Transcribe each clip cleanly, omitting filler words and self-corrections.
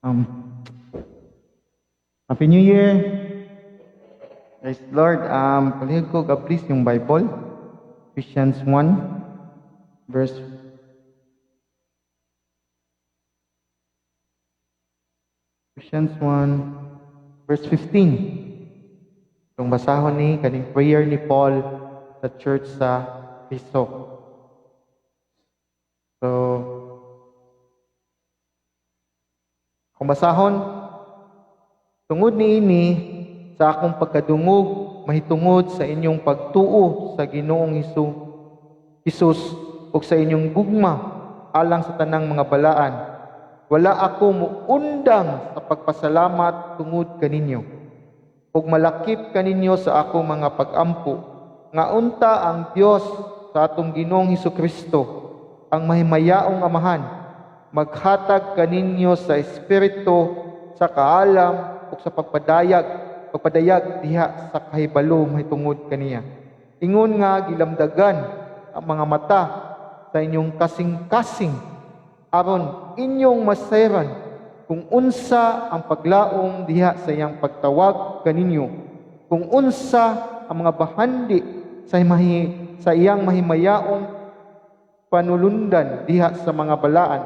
Um, Happy New Year! Praise the Lord. Palihog ko please yung Bible. Ephesians 1, verse Ephesians 1, verse 15. Itong basahon ni kaning prayer ni Paul sa church sa Efeso. So, kung basahon, tungod niini sa akong pagkadungog, mahitungod sa inyong pagtuo sa Ginoong Hesus o sa inyong gugma alang sa tanang mga balaan. Wala ako muundang sa pagpasalamat tungod kaninyo. Ug malakip kaninyo sa akong mga pag-ampo, nga unta ang Dios sa atong Ginoong Hesukristo, ang mahimayaong Amahan, maghatag kaninyo sa espiritu, sa kaalam, o sa pagpadayag diha sa kahibalo mahitungod kaniya. Ingon nga gilamdagan ang mga mata sa inyong kasing-kasing, aron inyong masayran kung unsa ang paglaom diha sa iyang pagtawag kaninyo, kung unsa ang mga bahandi sa iyang mahimayaong panulundan diha sa mga balaan,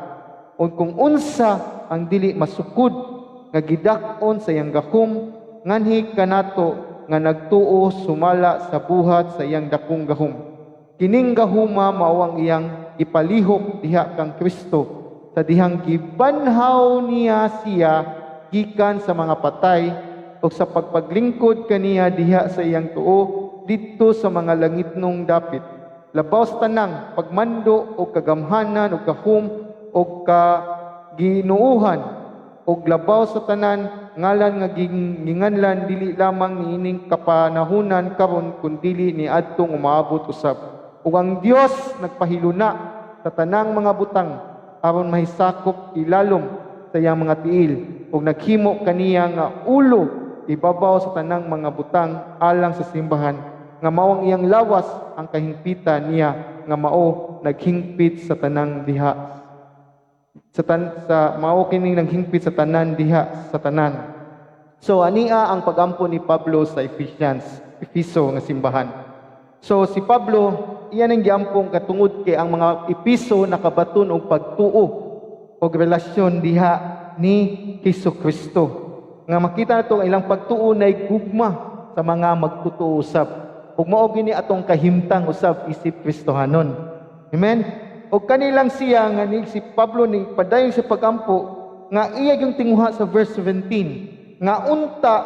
o kung unsa ang dili masukod nga gidak-on sa iyang gahom nganhi kanato nga nagtuo sumala sa buhat sa iyang dakong gahom. Kining gahuma mao ang iyang ipalihok diha kang Kristo, sa dihang gibanhaw niya siya gikan sa mga patay o sa pagpaglingkod kaniya diha sa iyang tuo didto sa mga langitnong dapit. Labaw sa tanang pagmando o kagamhanan o gahom o kaginuuhan o labaw sa tanan ngalan nga ginganlan dili lamang niining kapanahunan karon kundi ni adtong umaabot usab. Ug ang Dios nagpahiluna sa tanang mga butang aron mahisakop ilalom sa iyang mga tiil ug naghimo kaniya nga ulo ibabaw sa tanang mga butang alang sa simbahan nga mao ang iyang lawas ang kahingpitan niya nga mao naghingpit sa tanang diha mao kining naghingpit sa tanan diha sa tanan. So ania ang pagampo ni Pablo sa Efeso nga simbahan. So si Pablo iyan ang giampong katungod kay ang mga Efeso nakabaton og pagtuo og relasyon diha ni Hesukristo. Nga makita nato ang ilang pagtuo na gugma sa mga magtutuo usab. Ug mao gini atong kahimtang usab isip Kristohanon. Amen. O kanilang siya nga ni si Pablo ni padayon sa pagampo nga iya yung tinguha sa verse 17 nga unta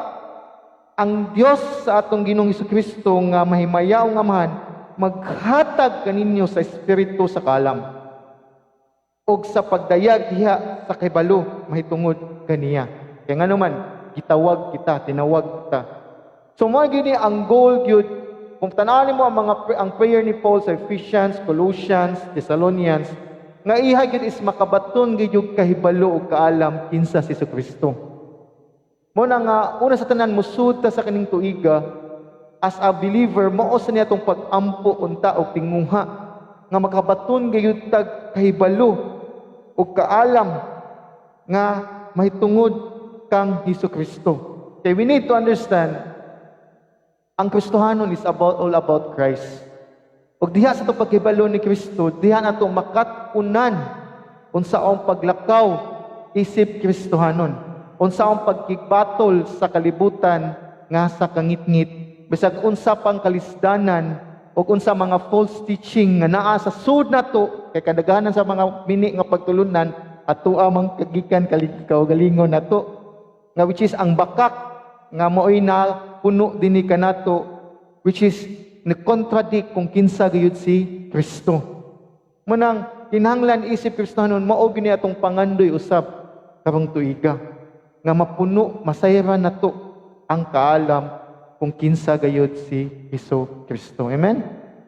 ang Dios sa atong Ginoong Hesukristo nga mahimayaong Amahan maghatag kaninyo sa espiritu sa kalam o sa pagdayag diha sa kahibalo mahitungod kaniya. Kaya nga naman tinawag kita. So mo gini ang goal gyud. Kung tananin mo ang prayer ni Paul sa Ephesians, Colossians, Thessalonians, nga iha gyud is makabaton gyud kahibalo ug kaalam kinsa si Jesucristo. Mo na nga una sa tanan musud ta sa kaning tuiga as a believer mao sa niya tong pag-ampo unta og tinguha nga makabaton gyud tag kahibalo ug kaalam nga mahitungod kang Jesucristo. Okay, we need to understand ang Kristohanon is all about Christ. Ug diha sa itong paghibalo ni Kristo, diha na itong makatunan unsaong paglakaw isip Kristohanon, unsaong pagkigbatol sa kalibutan nga sa kangitngit, bisag unsa pang kalisdanan ug unsa mga false teaching nga naa sa sud nato kay kadaghanan sa mga bini nga pagtulunan ato amang kagikan galingon nato nga which is ang bakak nga mo'y na puno dinhi kanato which is ni-contradict kung kinsa gayud si Kristo. Munang kinahanglan isip Kristohanon mao gini atong pangandoy usab karong tuiga nga mapuno masayran nato ang kaalam kung kinsa gayud si Kristo. Amen.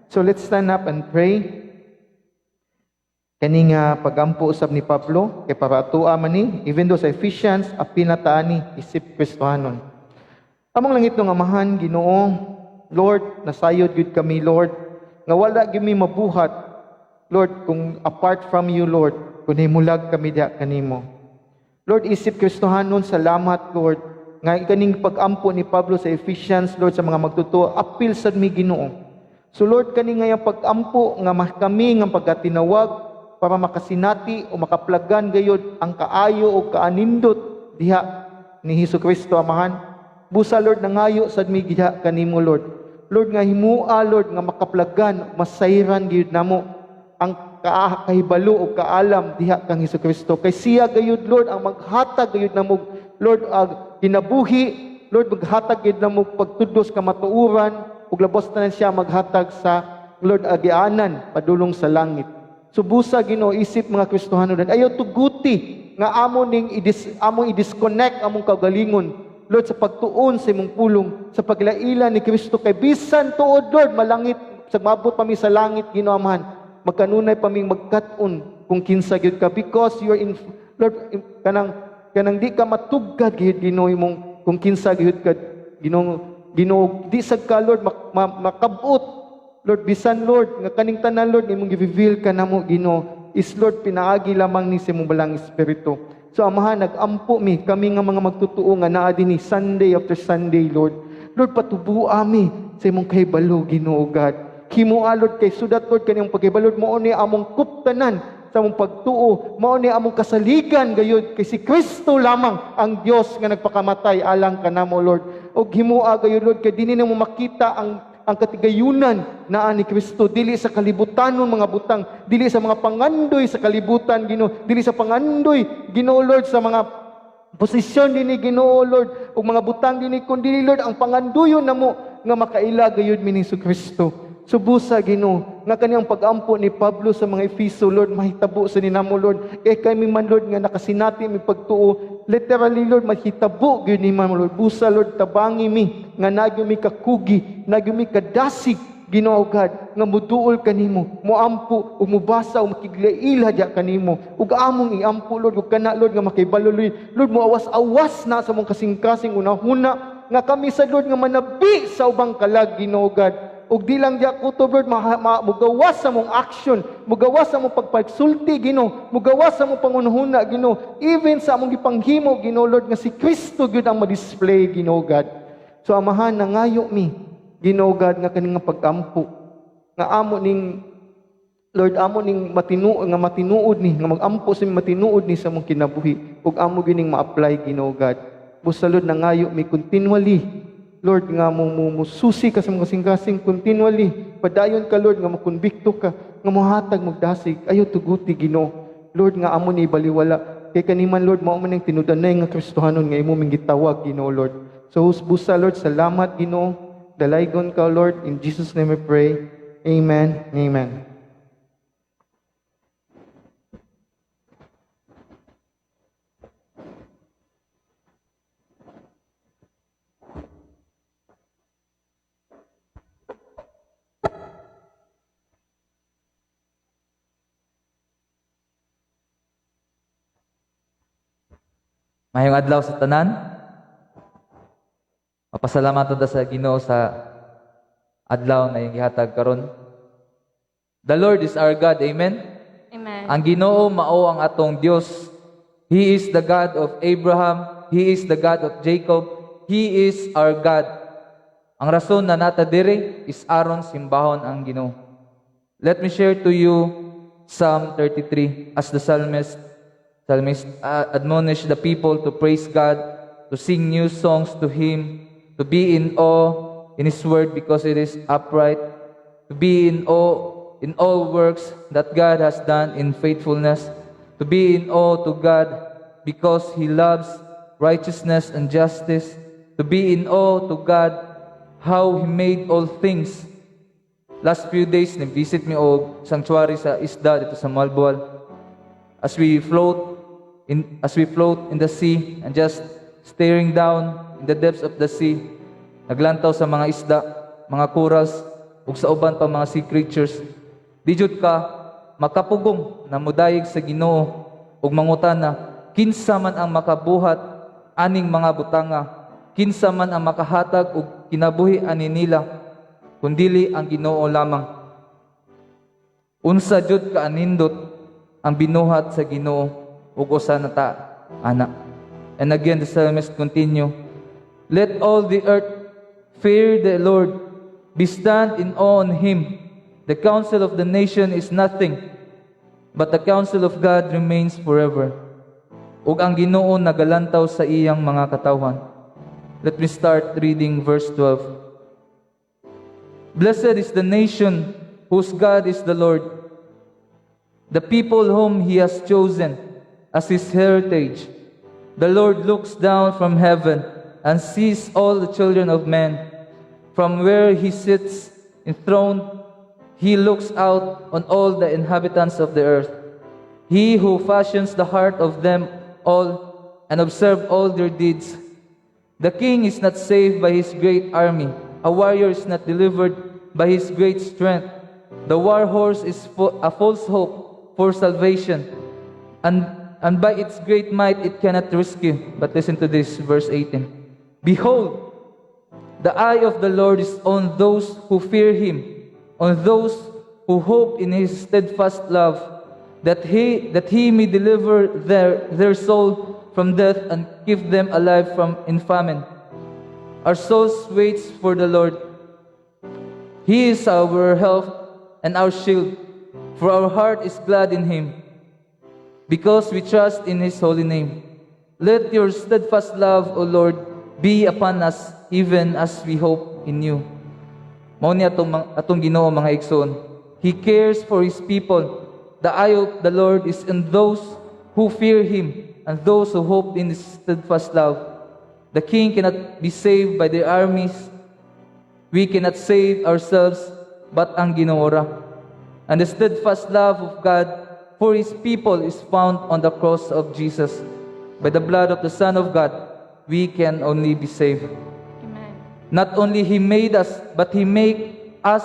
So let's stand up and pray. Kani nga pagampo usab ni Pablo kay para atoa man ni even though sa Ephesians apil na taani isip Kristohanon. Among langit ng Amahan, Ginoo, Lord, nasayod gud kami, Lord, nga wala gimi mabuhat, Lord, kung apart from you, Lord, kung himulag kami diha kanimo. Lord, isip Kristohanon, salamat, Lord. Nga kaning pag-ampo ni Pablo sa Ephesians, Lord, sa mga magtutuo, apil sa mi Ginoo. So Lord, kani nga yung pag-ampo, nga kami nga pagkatinawag, para makasinati o makaplagan gayod ang kaayo o kaanindot diha ni Hesus Kristo Amahan. Busa, Lord, nangayo sa mi diha kanimo, Lord. Lord, nga himua, Lord, nga makaplagan, masayran gayud namo ang kahibalo o kaalam diha kang Hesus Kristo. Kay siya gayud, Lord, ang maghatag gayud namo, Lord, kinabuhi, Lord, maghatag gayud namo pagtudlos ka matuuran, ug labos na siya maghatag sa, Lord, agianan padulong sa langit. So busa, Ginoo, isip mga Kristohanon, ayaw tuguti nga among i-disconnect among kagalingon, Lord, sa pagtuon sa imong pulong, sa paglaila ni Kristo, kay bisan tuod, Lord, malangit, sa mabot pa mi sa langit, Ginoo Amahan, magkanunay pa ming magkat-on kung kinsa gyud ka, because you're in, Lord, kanang di ka matugkad gyud, Ginoo, imong kung kinsa gyud ka, Ginoo, di sad ka, Lord, makabot, Lord, bisan, Lord, nga kaning tanan, Lord, imong gi-reveal ka namo, Ginoo, is, Lord, pinaagi lamang ni sa imong balang Espiritu. So, Amahan, nag-ampo kami nga mga magtutuo nga naa dinhi Sunday after Sunday, Lord. Lord, patubua mi sa imong kahibalo, Ginoo God. Himua, Lord, kay sudat, Lord, kaniyang paghibalod mo ni among kuptanan sa among pagtuo, mao ni among kasaligan gayud, kay si Kristo lamang ang Dios nga nagpakamatay alang kanamo, Lord. Og himua gayud, Lord, kay dinhi namo makita ang katigayunan naa ni Kristo, dili sa kalibutanon mga butang, dili sa mga pangandoy sa kalibutan, Ginoo, dili sa pangandoy, Ginoo, Lord, sa mga posisyon dinhi, Ginoo, Lord, ug mga butang dinhi, kundi, Lord, ang panganduyon namo nga makaila gayud ni Hesus Kristo. So busa, Ginoo, nga kaniyang pag-ampo ni Pablo sa mga Efeso, Lord, mahitabo sa ninamo, Lord, kay kami man, Lord, nga nakasinati mi pagtuo, literally, Lord, mahitabo gyud ni man, Lord. Busa, Lord, tabangi mi nga nagyo mi kakugi, nagyo mi kadasig, Ginoo God, nga muduol kanimo, moampo ug mubasa ug makiglaila diha kanimo, ug among iampo, Lord, ug kana, Lord, nga makibaloy, Lord, moawas-awas na sa mong kasing-kasing unahuna nga kami sa, Lord, nga manabi sa ubang kalag, Ginoo God. Ug di lang diya kutob, Lord, mugawas sa mong action, mugawas sa mong pagpagsulti, Ginoo, mugawas sa mong pangunahuna, Ginoo, even sa among gipanghimo, Ginoo, Lord, nga si Kristo gyud ang ma-display, Ginoo God. So, Amahan, nangayo mi, Ginoo God, nga kaning pag-ampo, nga amo ning, Lord, amo ning matinuod ni, nga mag-ampo sa matinuod ni sa mong kinabuhi, ug amo gining ma-apply, Ginoo God. Busa, Lord, nangayo mi continually, Lord, nga mususi ka sa mga kasing-kasing continually. Padayon ka, Lord, nga makonbikto ka, nga muhatag magdasig. Ayaw tuguti, Ginoo. Lord, nga amo ni baliwala. Kay kaniman, Lord, mao man ang tinudanay nga Kristohanon nga imo ming gitawag, Ginoo, Lord. So, busa, Lord, salamat, Ginoo. Dalaygon ka, Lord. In Jesus' name we pray. Amen. Amen. Mayong adlaw sa tanan. Mapasalamat ta sa Ginoo sa adlaw na iyang gihatag karon. The Lord is our God. Amen. Amen. Ang Ginoo mao ang atong Dios. He is the God of Abraham. He is the God of Jacob. He is our God. Ang rason na nata diri is aron simbahon ang Ginoo. Let me share to you Psalm 33 as the psalmist admonish the people to praise God, to sing new songs to Him, to be in awe in His word because it is upright, to be in awe in all works that God has done in faithfulness, to be in awe to God because He loves righteousness and justice, to be in awe to God how He made all things. Last few days, nag-visit mi og sanctuary sa isda dito sa Malboal. As we float in the sea and just staring down in the depths of the sea, naglantaw sa mga isda, mga corals, ug sa uban pa mga sea creatures. Di jud ka makapugong na mudayeg sa Ginoo ug mangutana, kinsa man ang makabuhat aning mga butanga, kinsa man ang makahatag og kinabuhi ani nila, kundili ang Ginoo lamang. Unsa jud ka anindot ang binuhat sa Ginoo ug usa na ta ana. And again the psalmist continue, let all the earth fear the Lord, be stand in awe on Him. The counsel of the nation is nothing, but the counsel of God remains forever. Ug ang Ginoo nagalantaw sa iyang mga katawhan. Let me start reading verse 12. Blessed is the nation whose God is the Lord, the people whom He has chosen as His heritage. The Lord looks down from heaven and sees all the children of men. From where He sits enthroned, He looks out on all the inhabitants of the earth. He who fashions the heart of them all and observe all their deeds. The king is not saved by his great army. A warrior is not delivered by his great strength. The war horse is a false hope for salvation, and by its great might it cannot rescue. But listen to this, verse 18. Behold, the eye of the Lord is on those who fear Him, on those who hope in His steadfast love, that He may deliver their soul from death and keep them alive in famine. Our souls waits for the Lord. He is our help and our shield, for our heart is glad in Him, because we trust in His holy name. Let your steadfast love, O Lord, be upon us, even as we hope in you. Mao ni atong Ginoo mga igsoon. He cares for His people. The eye of the Lord is in those who fear Him, and those who hope in His steadfast love. The king cannot be saved by the armies. We cannot save ourselves, but ang Ginoo ra. And the steadfast love of God for His people is found on the cross of Jesus. By the blood of the Son of God, we can only be saved. Amen. Not only He made us, but He made us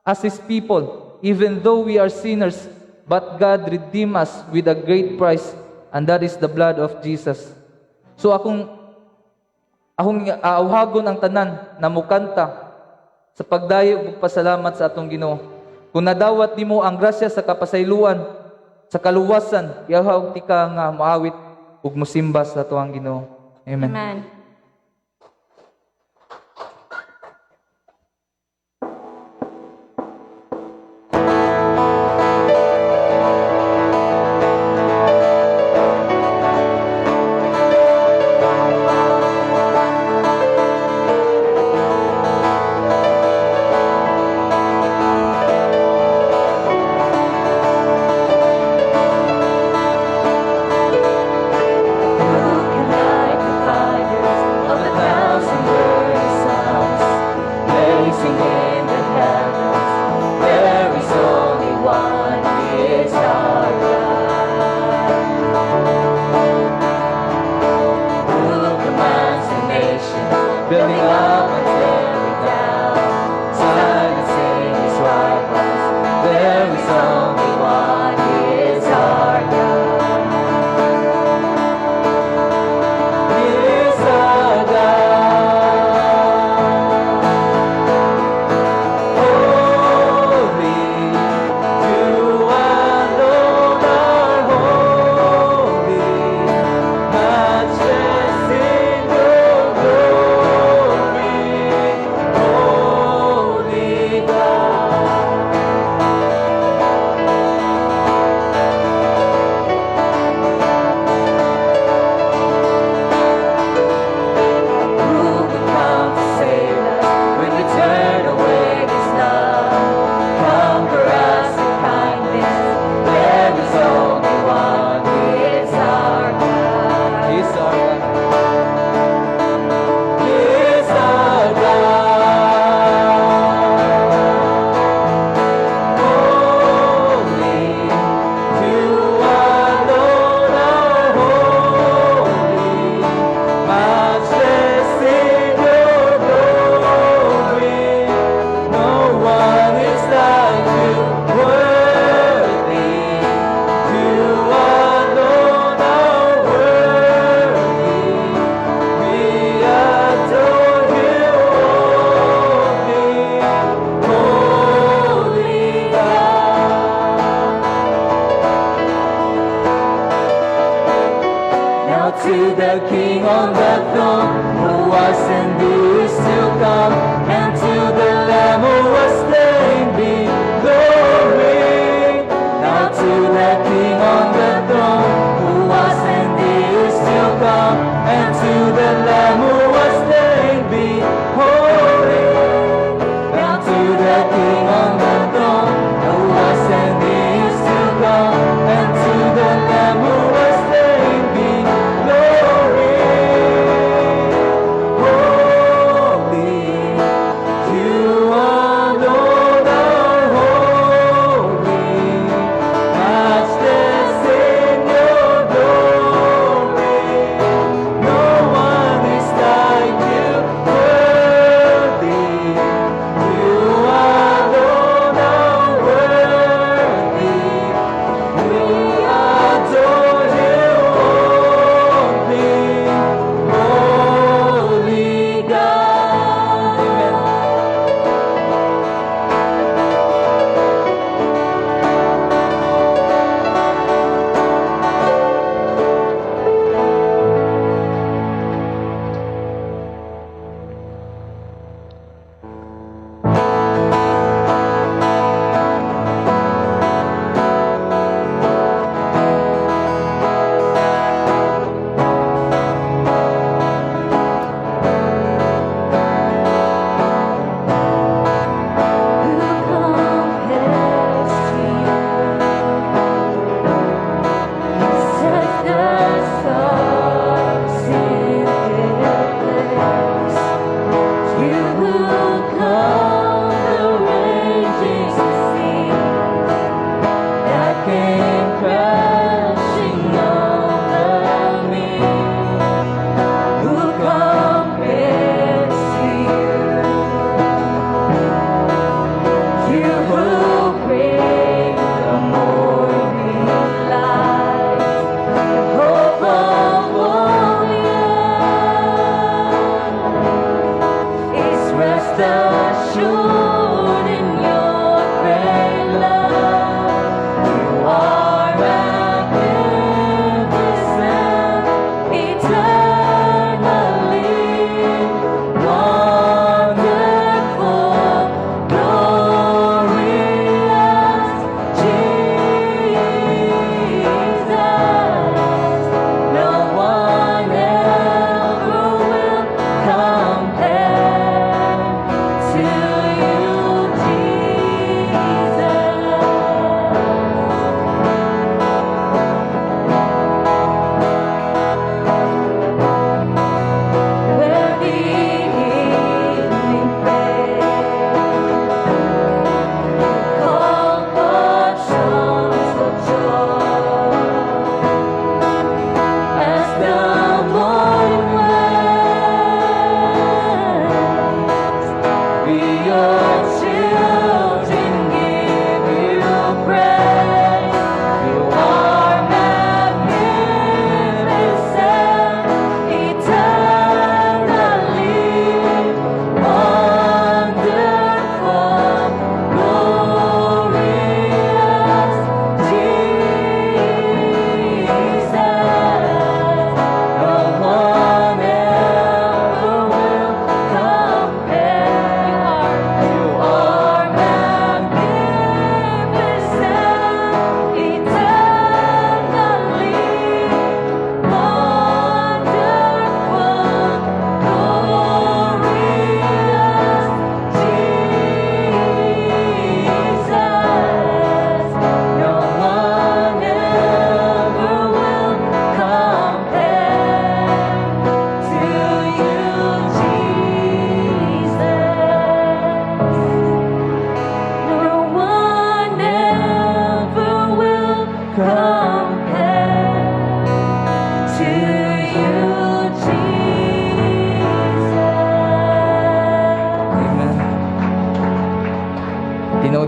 as His people, even though we are sinners, but God redeemed us with a great price, and that is the blood of Jesus. So akong auhagon ang tanan na mukanta sa pagdayo ug pasalamat sa atong Ginoo. Kung nadawat nimo ang grasya sa kapasayloan, sa kaluwasan, iahawag tika nga moawit ug mosimba sa atuang Ginoo. Amen. Amen. Building up and tearing down, silencing His rivals. There is only one, He is our God. He is our God. Holy, You alone are holy, matchless in Your glory.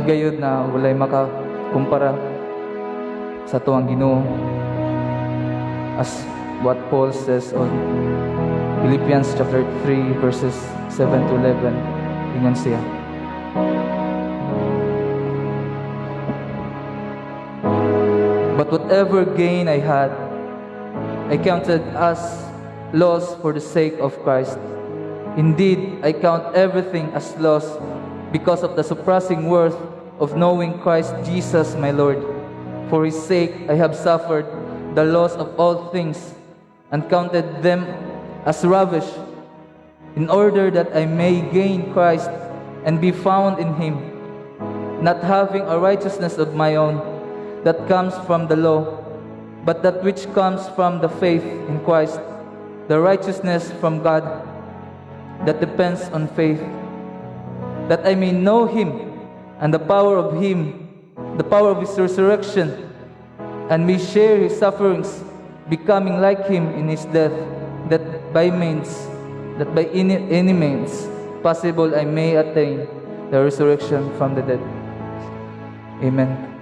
gayud na walay makakumpara sa tuwang Ginoo, as what Paul says on Philippians chapter 3 verses 7 to 11. Ingon siya, "But whatever gain I had, I counted as loss for the sake of Christ. Indeed, I count everything as loss because of the surpassing worth of knowing Christ Jesus my Lord. For His sake I have suffered the loss of all things and counted them as rubbish, in order that I may gain Christ and be found in Him, not having a righteousness of my own that comes from the law, but that which comes from the faith in Christ, the righteousness from God that depends on faith, that I may know Him and the power of Him, the power of His resurrection, and may share His sufferings, becoming like Him in His death, that by any means possible I may attain the resurrection from the dead." Amen.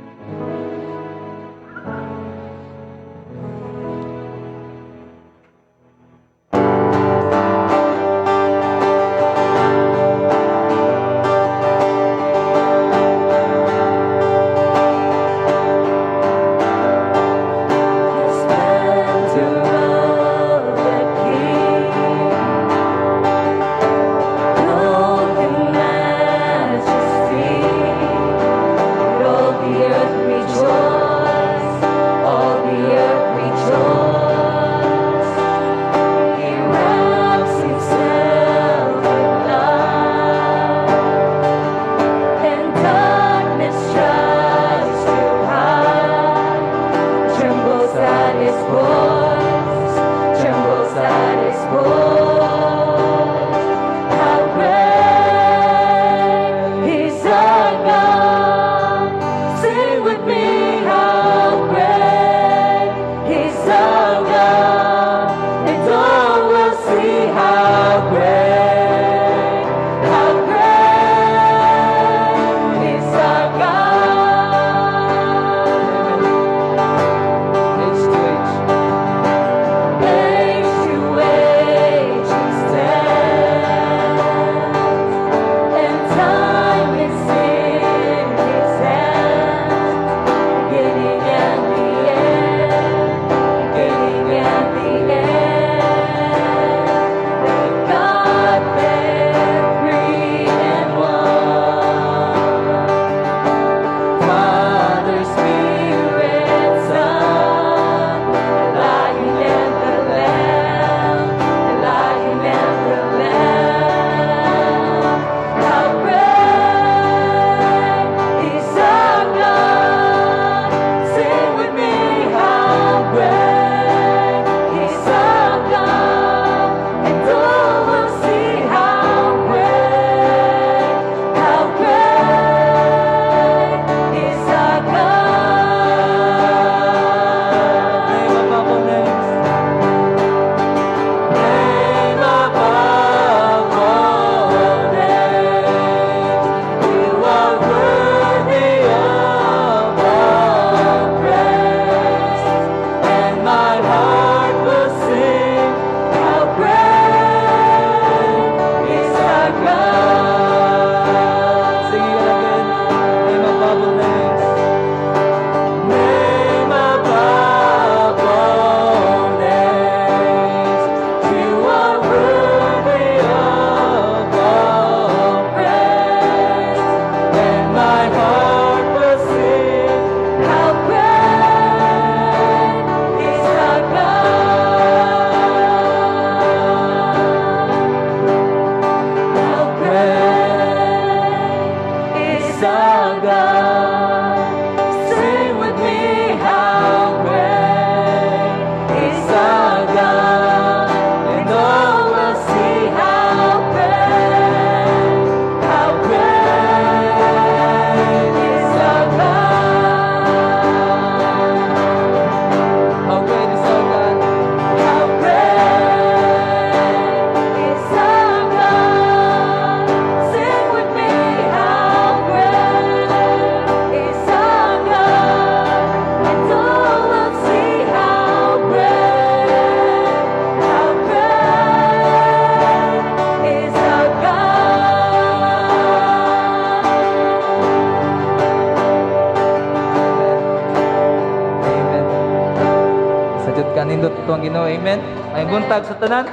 atong Ginoo. Amen. May buntag sa tanan.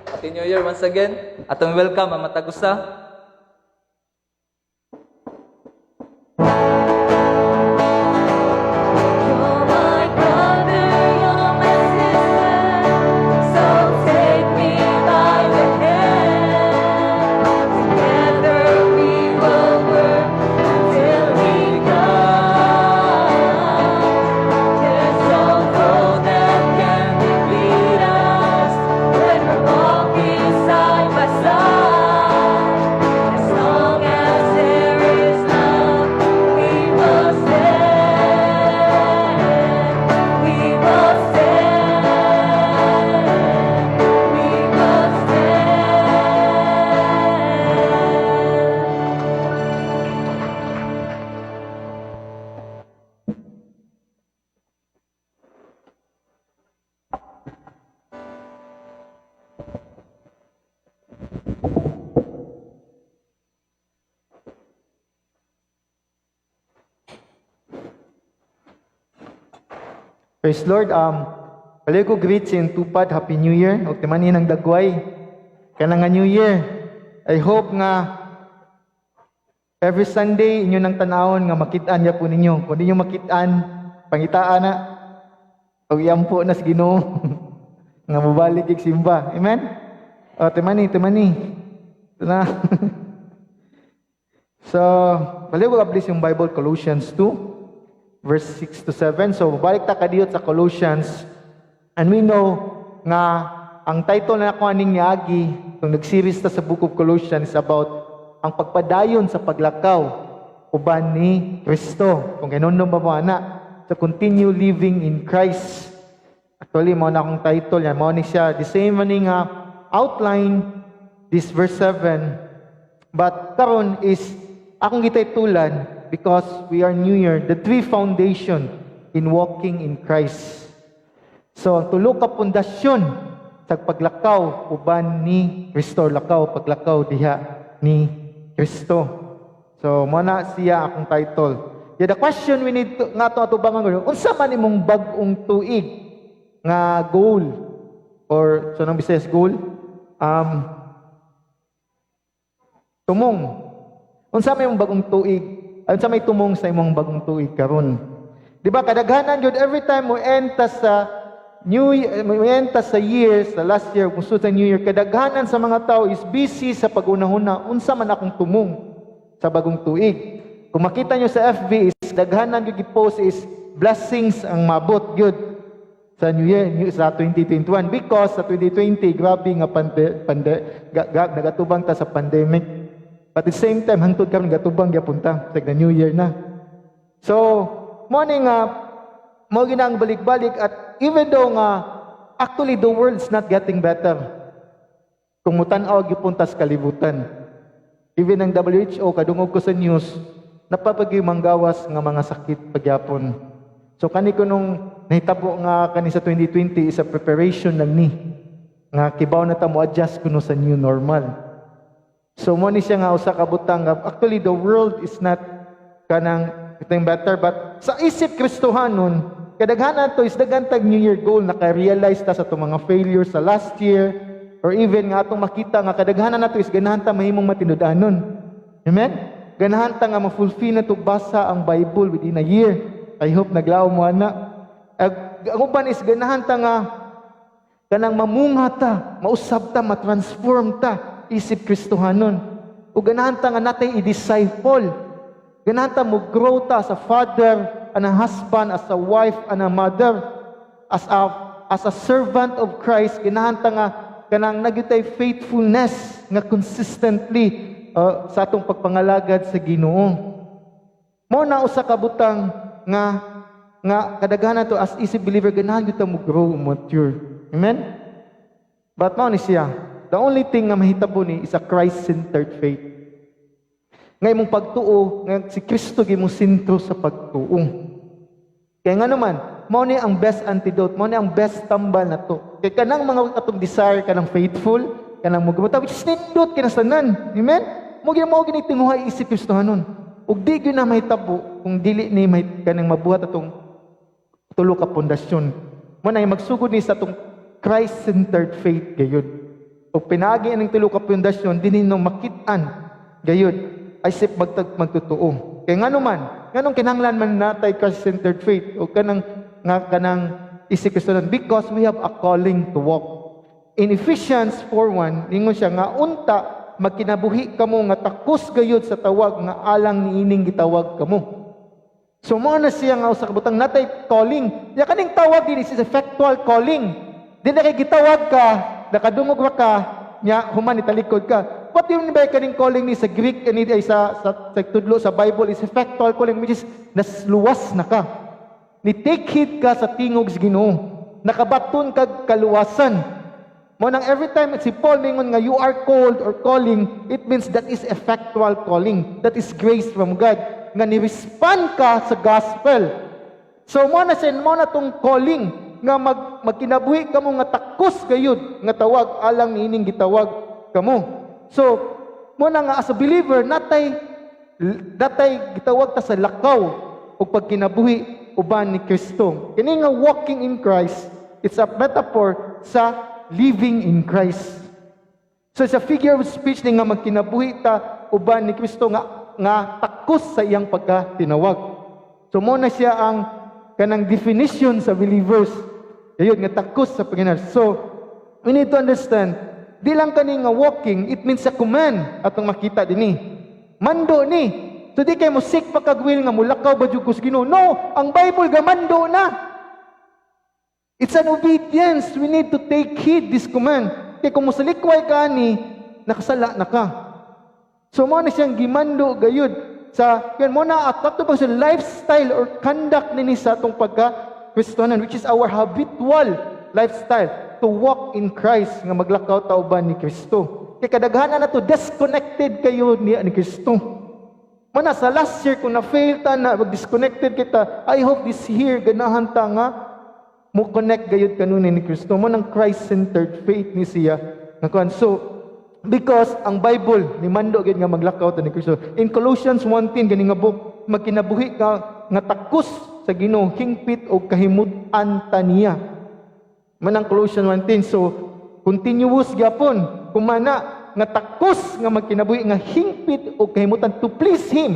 Happy New Year once again. Atong welcome ang matag usa. You're my brother, you're my sister, so take me by the hand. Together we will work until we come. There's no road that can defeat us when we're walking side by side. As long as there is love, we will stand. We will stand. We will stand. Praise Lord, pala ko greet sa tupad, Happy New Year, o timanin ang dagway. Kaya nga New Year, I hope nga every Sunday inyo nang tanawon nga makitaan niya po ninyo. Kung ninyo makitaan, pangitaan na, o iyampo na sa Ginoo nga mabalik ik simba. Amen? O, timani. Ito na. So, pala ko kablis yung Bible, Colossians 2. Verse 6 to 7. So, balik ta kadiyot sa Colossians. And we know nga ang title na ako aning niagi, kung nag-series ta sa Book of Colossians, is about ang pagpadayon sa paglakaw uban ni Kristo. Kung ganun ba mo ana, to continue living in Christ. Actually, mo na akong title yan. Mo ni siya. The same maning outline, this verse 7. But karon is, akong gitaytulan, because we are New Year, the three foundation in walking in Christ. So, ang tulo ka pundasyon sa paglakaw uban ni Kristo, lakaw, paglakaw diha ni Kristo. So, muna siya akong title. Yeah, the question we need to, nga to atubangan, unsa man imong bag-ong tuig nga goal, or so nang Bisayas goal, tumong. Unsa may imong bagong tuig? Unsa may tumong sa imong bagong tuig karon? Di ba kadaghanan jud every time mo enta sa New Year, mo enta sa year, sa last year, kung sa New Year, kadaghanan sa mga tao is busy sa pagunahuna. Unsa man akong tumong sa bagong tuig? Kung makita nyo sa FB, is daghanan jud gi-post is blessings ang mabot jud sa New Year, sa 2021, because sa 2020 grabe nga nagatubang ta sa pandemic. At the same time, hangtod kami gatubang yapunta sa New Year na. So, morning mo ginang balik-balik, at even though actually the world's not getting better. Kung mutan-aw gipunta sa kalibutan. Even ang WHO, kadungog ko sa news, napapagi manggawas nga mga sakit pagyapon. So kani ko nung nahitabo nga kani sa 2020 is a preparation lang ni nga kibaw na ta mo adjust kuno sa new normal. So mo ni siya nga usa ka butang actually the world is not kanang getting better, but sa isip Kristohanon kadaghanan to is dagantag New Year goal, naka-realize ta sa itong mga failures sa last year, or even nga atong makita nga kadaghanan nato is ganahan ta mahimong matinud-anon. Amen? Ganahan ta nga ma-fulfill na to basa ang Bible within a year. I hope naglaom mo ana. Ang uban is ganahan ta nga kanang mamunga ta, mausab ta, matransform ta isip Kristohanon. O ganahan ta nga natay i-disciple. Ganahan ta mo grow ta as a father, and a husband, as a wife, and a mother, as a servant of Christ. Ganahan ta nga kanang nagitay faithfulness nga consistently sa atong pagpangalagad sa Ginoo. Mo na usa ka butang nga kadaghanan to as easy believer, ganahan gyud ta mo grow, mature. Amen? But mao ni siya, the only thing nga mahitabo ni is a Christ-centered faith. Nga imong pagtuo, nga si Kristo gimong sentro sa pagtuo. Kaya nga naman, mao ni ang best antidote, mao ni ang best tambal na to. Kaya kanang mga atong desire, kanang faithful, kanang mugamata, which is nindot kinasanan. Amen? Mo gini tinguhay isip Kristohanon. Ug di gyud na mahitabo kung dili ni kanang mabuhat atong tulo ka pundasyon. Mo na magsugod ni sa tong Christ-centered faith gayud. O pinagi ang tulo ka pundasyon dinhi no makitaan gayud ay sip magtutuo. Kay ngano man, nganong kinahanglan man natay Christ-centered faith o kanang isip Kristohanon because we have a calling to walk. In Ephesians 4:1 ningon siya nga unta magkinabuhi kamo nga takos gayud sa tawag nga alang niining gitawag kamo. So mo na siya nga usa ka butang natay calling. Ya kaning tawag din is effectual calling. Di na kay gitawag ka, nakadungog ra ka, nya human italikod ka. What do you mean by kaning calling ni sa Greek ani ay sa tudlo sa Bible is effectual calling which is nasluwas na ka. Ni take heed ka sa tingog sa Ginoo. Nakabaton kag kaluwasan. Mo nang every time si Paul mingon nga you are called or calling, it means that is effectual calling. That is grace from God. Nga ni-respond ka sa gospel. So mo na tong calling nga magkinabuhi kamo nga takos gayud nga tawag alang niining gitawag kamo. So mo na nga as a believer natay gitawag ta sa lakaw ug pagkinabuhi uban ni Kristo. Kini nga walking in Christ, it's a metaphor sa living in Christ. So it's a figure of speech nga magkinabuhi ta uban ni Kristo nga takos sa iyang pagkatinawag. So mo na siya ang kanang definition sa believers. Ayun nga takos sa Panginoon. So we need to understand, di lang kani nga walking, it means a command atong makita dinhi. Mando ni. So di kay mo seek pagkagwil nga mulakaw ba jud kus Ginoo. No, ang Bible ga mando na. It's an obedience. We need to take heed this command. Kay kung musalikway ka ani, nakasala na ka. So mo na siyang gimando gayud sa yan mo na at ba sa lifestyle or conduct nini sa atong pagka-Kristohanon which is our habitual lifestyle to walk in Christ nga maglakaw ta uban ni Kristo. Kay kadaghanan na to disconnected kayo ni Kristo. Mo na sa last year kung na-fail ta na disconnected kita, I hope this year ganahan ta nga mo connect gayud kanunin ni Kristo. Mo nang Christ-centered faith ni siya. So because ang Bible ni mando gyud nga maglakaw ta ni Kristo. In Colossians 1:10 gani nga book, magkinabuhi ka nga takos sa Ginoo, hingpit og kahimutan ta niya. Manang Colossians 1:10. So continuous gyapon kumana nga takos nga magkinabuhi nga hingpit og kahimutan to please him.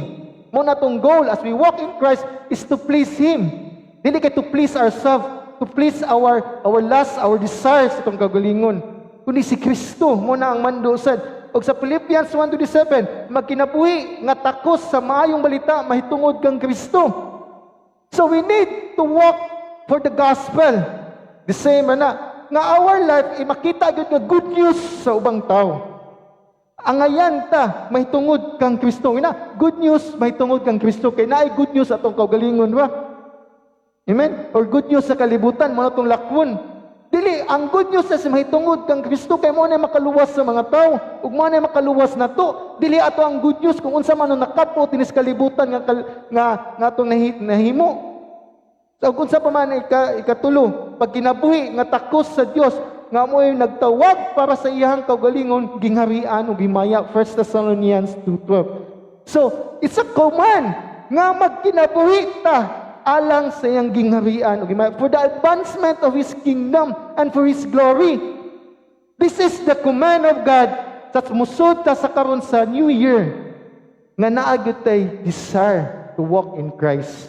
Mo na tong goal as we walk in Christ is to please him. Dili kay to please ourselves, to please our lust, our desires itong kagalingon. Kundi si Kristo mo na ang mandusad. Og sa Philippians 1:27, magkinabuhi nga takos sa maayong balita mahitungod kang Kristo. So we need to walk for the gospel. The same na nga our life ay makita gyud nga good news sa ubang tao. Angayan ta mahitungod kang Kristo. Ina, good news mahitungod kang Kristo kay naay good news atong kaugalingon ba? Amen? Or good news sa kalibutan mo na tong lakwon. Dili, ang good news sa mahitungod kang Kristo kay mo na makaluwas sa mga tao ug mo na makaluwas na to. Dili ato ang good news kung unsa man nakapo tinis kalibutan nga atong nahimo. So kung unsa pa man ikatulo, pag kinabuhi nga takos sa Dios nga mo'y nagtawag para sa iyang kaugalingon gingharian ug himaya 1 Thessalonians 2:12. So, it's a command nga magkinabuhi ta alang sa iyang gingharian for the advancement of His kingdom and for His glory. This is the command of God that musod ta sa karon sa New Year nga naagyo tay desire to walk in Christ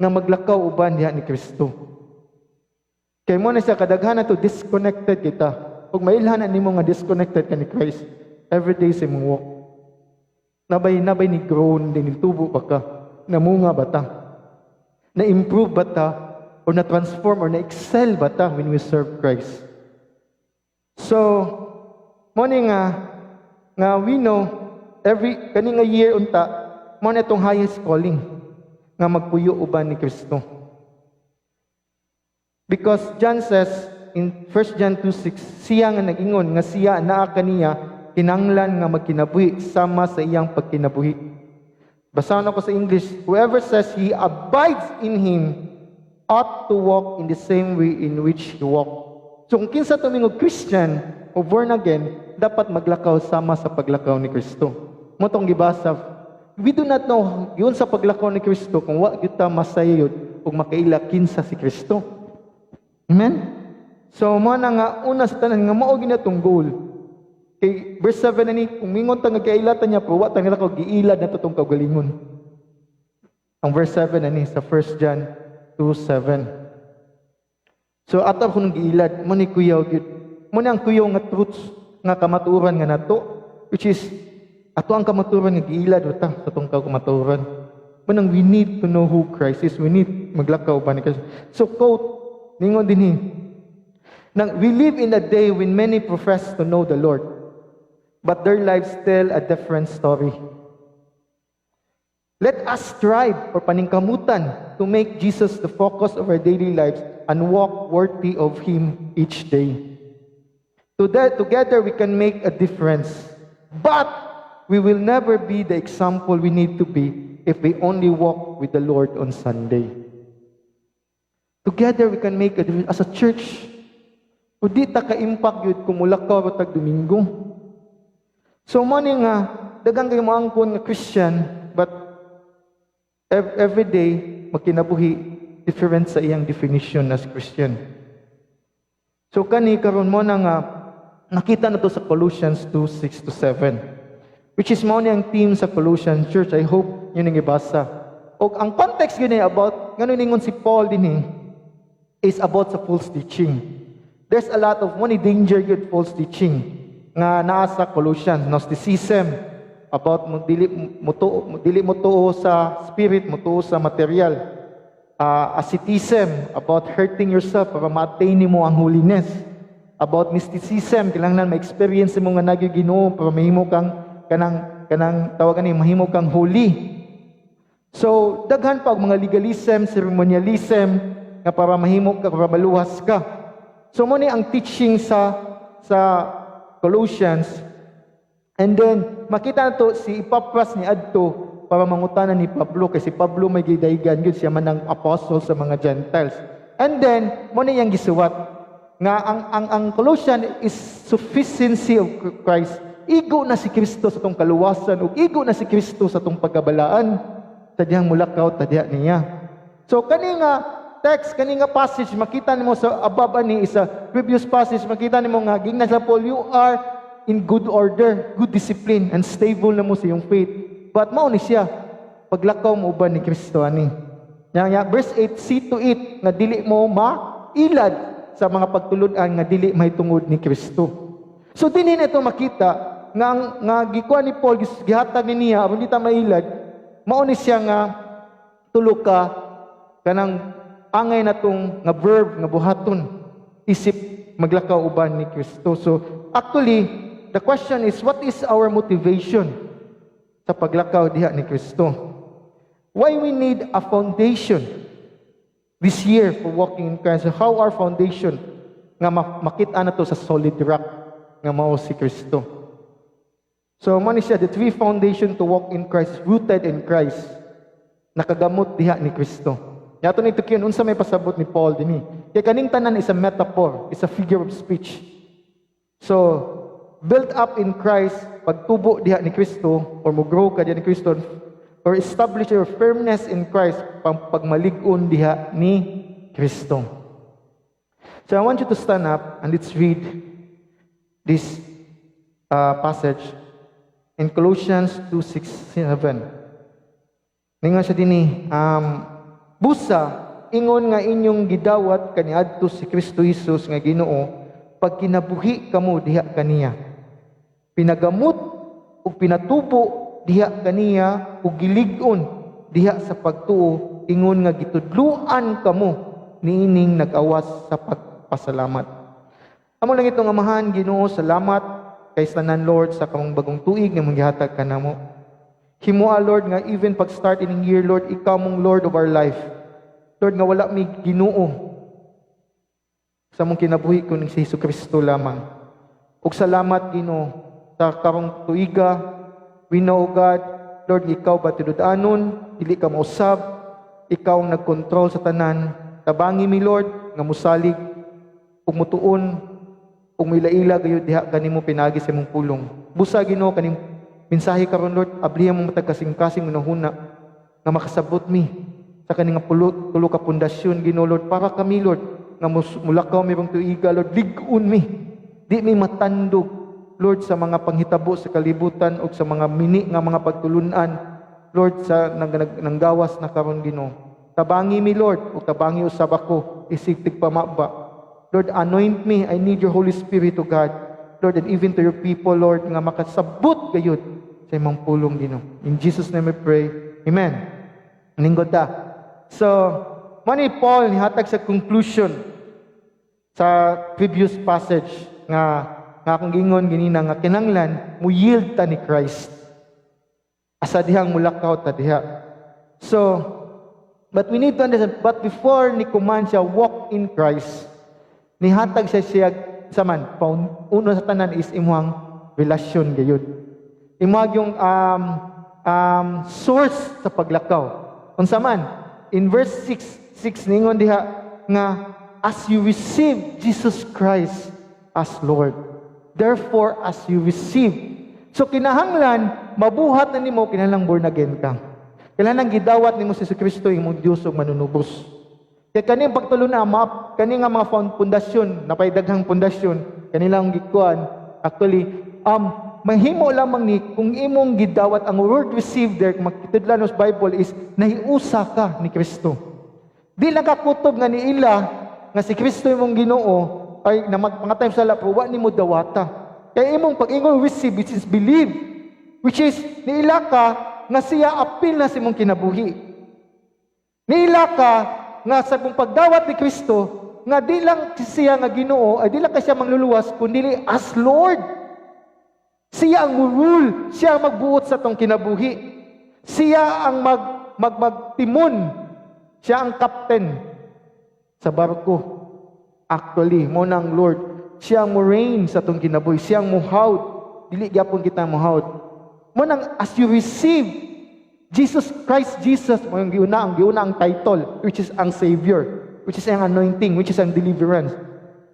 nga maglakaw uban diha ni Kristo. Kay mo na siya kadaghanan to disconnected kita. Ug mailhanan nimo nga disconnected ka ni Christ every day sa imong walk. Nabay ni grown din tubo pa ka. Namunga ba ta? Na-improve ba ta? Or na-transform or na-excel ba ta when we serve Christ? So, mo ni nga we know kani nga year unta mo na itong highest calling nga magpuyo uban ni Kristo. Because John says in 1 John 2:6, siya nga nag-ingon nga siya naa kaniya kinanglan nga magkinabuhi sama sa iyang pagkinabuhi. Basahan ako sa English, whoever says he abides in him ought to walk in the same way in which he walked. So kung kinsa tumingog Christian o born again, dapat maglakaw sama sa paglakaw ni Kristo. Mo tong gibasa, we do not know yun sa paglakaw ni Kristo kung wa gyud ta masayod ug makaila kinsa si Kristo. Amen? So, mo na nga, una sa tanan, nga mao ginatong goal. Kay verse 7 na ni, kung mingon ta nga kailatan niya, pero wata nga ko giilad na tutong kagalingon. Ang verse 7 na ni, sa 1 John 2:7. So, ato ko nung giilad, mo ni kuyaw, mo ni ang kuyaw nga truths, nga kamaturan nga nato, which is, ato ang kamaturan nga giilad, wata, sa tong kamaturan. Manang we need to know who Christ is. We need maglakaw ba ni Christ. So, quote, ningon din nang we live in a day when many profess to know the Lord, but their lives tell a different story. Let us strive for paningkamutan to make Jesus the focus of our daily lives and walk worthy of Him each day. Together we can make a difference, but we will never be the example we need to be if we only walk with the Lord on Sunday. Together we can make a difference as a church. O di ta ka-impact yun kung mulakaw o tag Domingo. So mani nga, dagang kayo maangkon nga Christian, but every day, magkinabuhi, different sa iyang definition as Christian. So kani karon mo na nga, nakita na to sa Colossians 2:6-7, which is mo ang theme sa Colossians Church. I hope yun ang ibasa. O ang context yun about, nga ningon si Paul din is about sa false teaching. There's a lot of money danger yun false teaching nga naa sa Colossians. Gnosticism, about dili mo tuo sa spirit, mo tuo sa material. Asceticism, about hurting yourself para ma-attain mo ang holiness. About mysticism, kailangan ma-experience mo nga nagyo Ginoo para mahimo kang kanang tawagan ni mahimo kang holy. So daghan pa og mga legalism, ceremonialism nga para mahimo ka, para maluwas ka. So mo ni ang teaching sa Colossians. And then makita nato si Epapras ni adto para mangutanan ni Pablo, kasi Pablo may gidaygan gyud siya man ang apostle sa mga Gentiles. And then mo ni yang gisuwat nga ang Colossians is sufficiency of Christ. Igo na si Kristo sa tong kaluwasan ug igo na si Kristo sa tong pagkabalaan sa diyang mulakaw tadya niya. So kani nga text, kani nga passage, makita nimo sa above ani isa previous passage, makita nimo nga gingna sa Paul, you are in good order, good discipline, and stable na mo sa iyong faith. But mao ni siya, paglakaw mo uban ni Kristo ani. Verse 8, see to it nga dili mo mailad sa mga pagtulod-an nga dili mahitungod ni Kristo. So dinhi ito makita nga gikuha ni Paul, gihatag ni niya aron di ta mailad, mao ni siya nga tulo ka kanang angay na tong nga verb nga buhaton isip maglakaw uban ni Kristo. So actually the question is, what is our motivation sa paglakaw diha ni Kristo? Why we need a foundation this year for walking in Christ? How our foundation nga makita na to sa solid rock nga mao si Kristo. So man siya, the three foundation to walk in Christ, rooted in Christ, nakagamot diha ni Kristo. Yato nito kiyon unsa may pasabot ni Paul dinhi. Kay kaning tanan is a metaphor, is a figure of speech. So built up in Christ, pagtubo diha ni Kristo or mo-grow ka diha ni Kristo, or establish your firmness in Christ, pagmalig-on diha ni Kristo. So I want you to stand up and let's read this passage in Colossians 2:6-7. Ningon siya dinhi, busa, ingon nga inyong gidawat kaniadto si Kristo Jesus nga Ginoo, pag kinabuhi kamo diha kaniya. Pinagamot ug pinatubo diha kaniya ug gilig-on diha sa pagtuo, ingon nga gitudluan kamo niining nag-awas sa pagpasalamat. Amo lang itong amahan, Ginoo, salamat kay tanan Lord sa kamong bagong tuig nga manggihatag kanamo. Himoa Lord nga even pag start in year Lord, ikaw mong Lord of our life. Lord nga wala mi Ginoo sa mong kinabuhi ko ning si Jesucristo lamang. Ug salamat Ginoo sa karong tuiga. We know God, Lord, ikaw ba tinud-anon, dili ka mausab, ikaw ang nagkontrol sa tanan. Tabangi mi Lord nga musalig ug mutuon ug milaila gayud diha kanimo pinagi sa imong pulong. Busa Ginoo kaning mensahe karon Lord, ablihan mo matag kasing-kasing hunahuna nga makasabot mi sa kaning tulo ka pundasyon Ginoo Lord, para kami Lord nga mulakaw mi bang tuiga, Lord, lig-on mi. Di mi matandog, Lord, sa mga panghitabo sa kalibutan o sa mga mini nga mga pagtulunan, Lord, sa nanggawas na karon Ginoo. Tabangi mi, Lord, o tabangi usab ako, isigtig pamaba. Lord, anoint me. I need your Holy Spirit, O God. Lord, and even to your people, Lord, nga makasabot gayud sa imong pulong Ginoo. In Jesus' name I pray. Amen. Lingkod ta. So, mani Paul nihatag sa conclusion sa previous passage nga akong gingon ginina nga kinahanglan mo yield ta ni Christ. Asa dihang mulakaw ta diha. So, but we need to understand, but before ni command siya walk in Christ, nihatag siya saman, uno sa tanan is imuhang relasyon gayud. Imuhang yung source sa paglakaw. Unsa man, in verse 6 ningon diha nga as you receive Jesus Christ as Lord, therefore as you receive. So kinahanglan mabuhat na nimo, kinahanglan born again ka. Kinahanglan gidawat nimo si Kristo imong Dios ug manunubos. Kaya kaning pagtulo na map, kani nga mga pundasyon, napay daghang pundasyon, kanilang gikuan actually mahimo lamang ni kung imong gidawat ang word receive there, makitudlan sa Bible is nahiusa ka ni Kristo. Di lang kakutob nga ni ila nga si Kristo imong Ginoo ay na magpangatay sa lapo wa nimo dawata. Kaya imong pag-ingon receive, which is believe, which is niila ka nga siya apil na sa imong kinabuhi. Niila ka nga sa kung pagdawat ni Kristo nga di lang siya nga Ginoo ay di lang ka siya mangluluwas kundi as Lord. Siya ang rule, siya ang magbuot sa tong kinabuhi. Siya ang magtimon. Siya ang captain sa barko. Actually, mo nang Lord, siya ang reign sa tong kinabuhi. Siya ang muhawd. Dili gyapon kita muhawd. Mo nang as you receive Jesus Christ, Jesus mo yung giuna ang title, which is ang Savior, which is ang anointing, which is ang deliverance.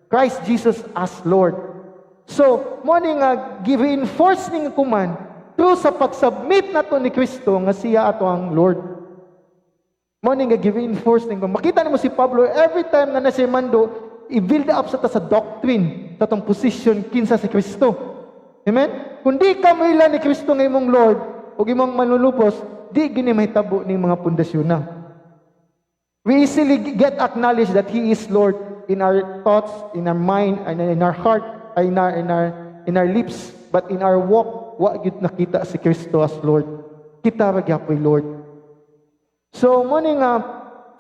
Christ Jesus as Lord. So, mo ni nga gi-reinforce ning command through sa pag-submit nato ni Kristo nga siya ato ang Lord. Mo ni nga gi-reinforce ning makita nimo si Pablo every time nga nasa mando i-build up sa ta sa doctrine sa tong position kinsa si Kristo. Amen? Kundi ka maila ni Kristo nga imong Lord ug imong manlulubos, di gini mahitabo ning mga pundasyon na. We easily get acknowledge that He is Lord in our thoughts, in our mind, and in our heart, in our lips, but in our walk, wa gyud nakita si Kristo as Lord. Kita ra gyapon Lord. So mo ni nga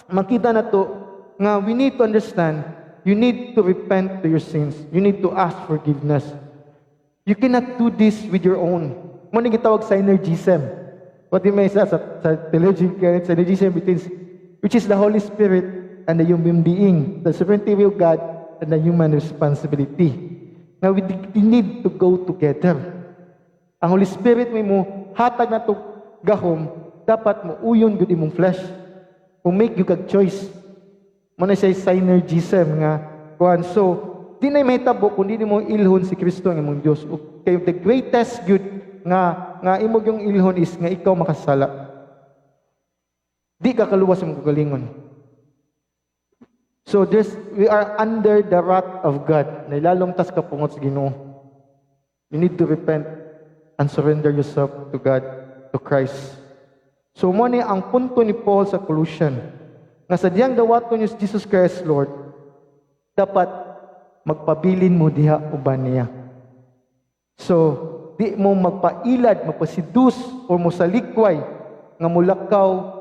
makita na to nga we need to understand, you need to repent to your sins. You need to ask forgiveness. You cannot do this with your own. Mo ni gitawag synergism. What you may say sa theology, synergism between which is the Holy Spirit and the human being, the sovereignty of God and the human responsibility. Now, we need to go together. Ang Holy Spirit mo hatag na to gahom, dapat mo uyon gud imong flesh. Make you kag choice. Mo na siya synergism nga kuan. So, di na mahitabo kundi mo ilhon si Kristo ang imong Dios. Okay, the greatest good nga imong yung ilhon is nga ikaw makasala. Di ka kaluwas sa imong kagalingon. So we are under the wrath of God. Nailalong tas kapungot sa Ginoo. You need to repent and surrender yourself to God, to Christ. So mo ni ang punto ni Paul sa Colossian. Nga sa diyang dawaton ni Jesus Christ Lord, dapat magpabilin mo diha uban niya. So di mo magpailad, magpasidus o mo salikway nga mulakaw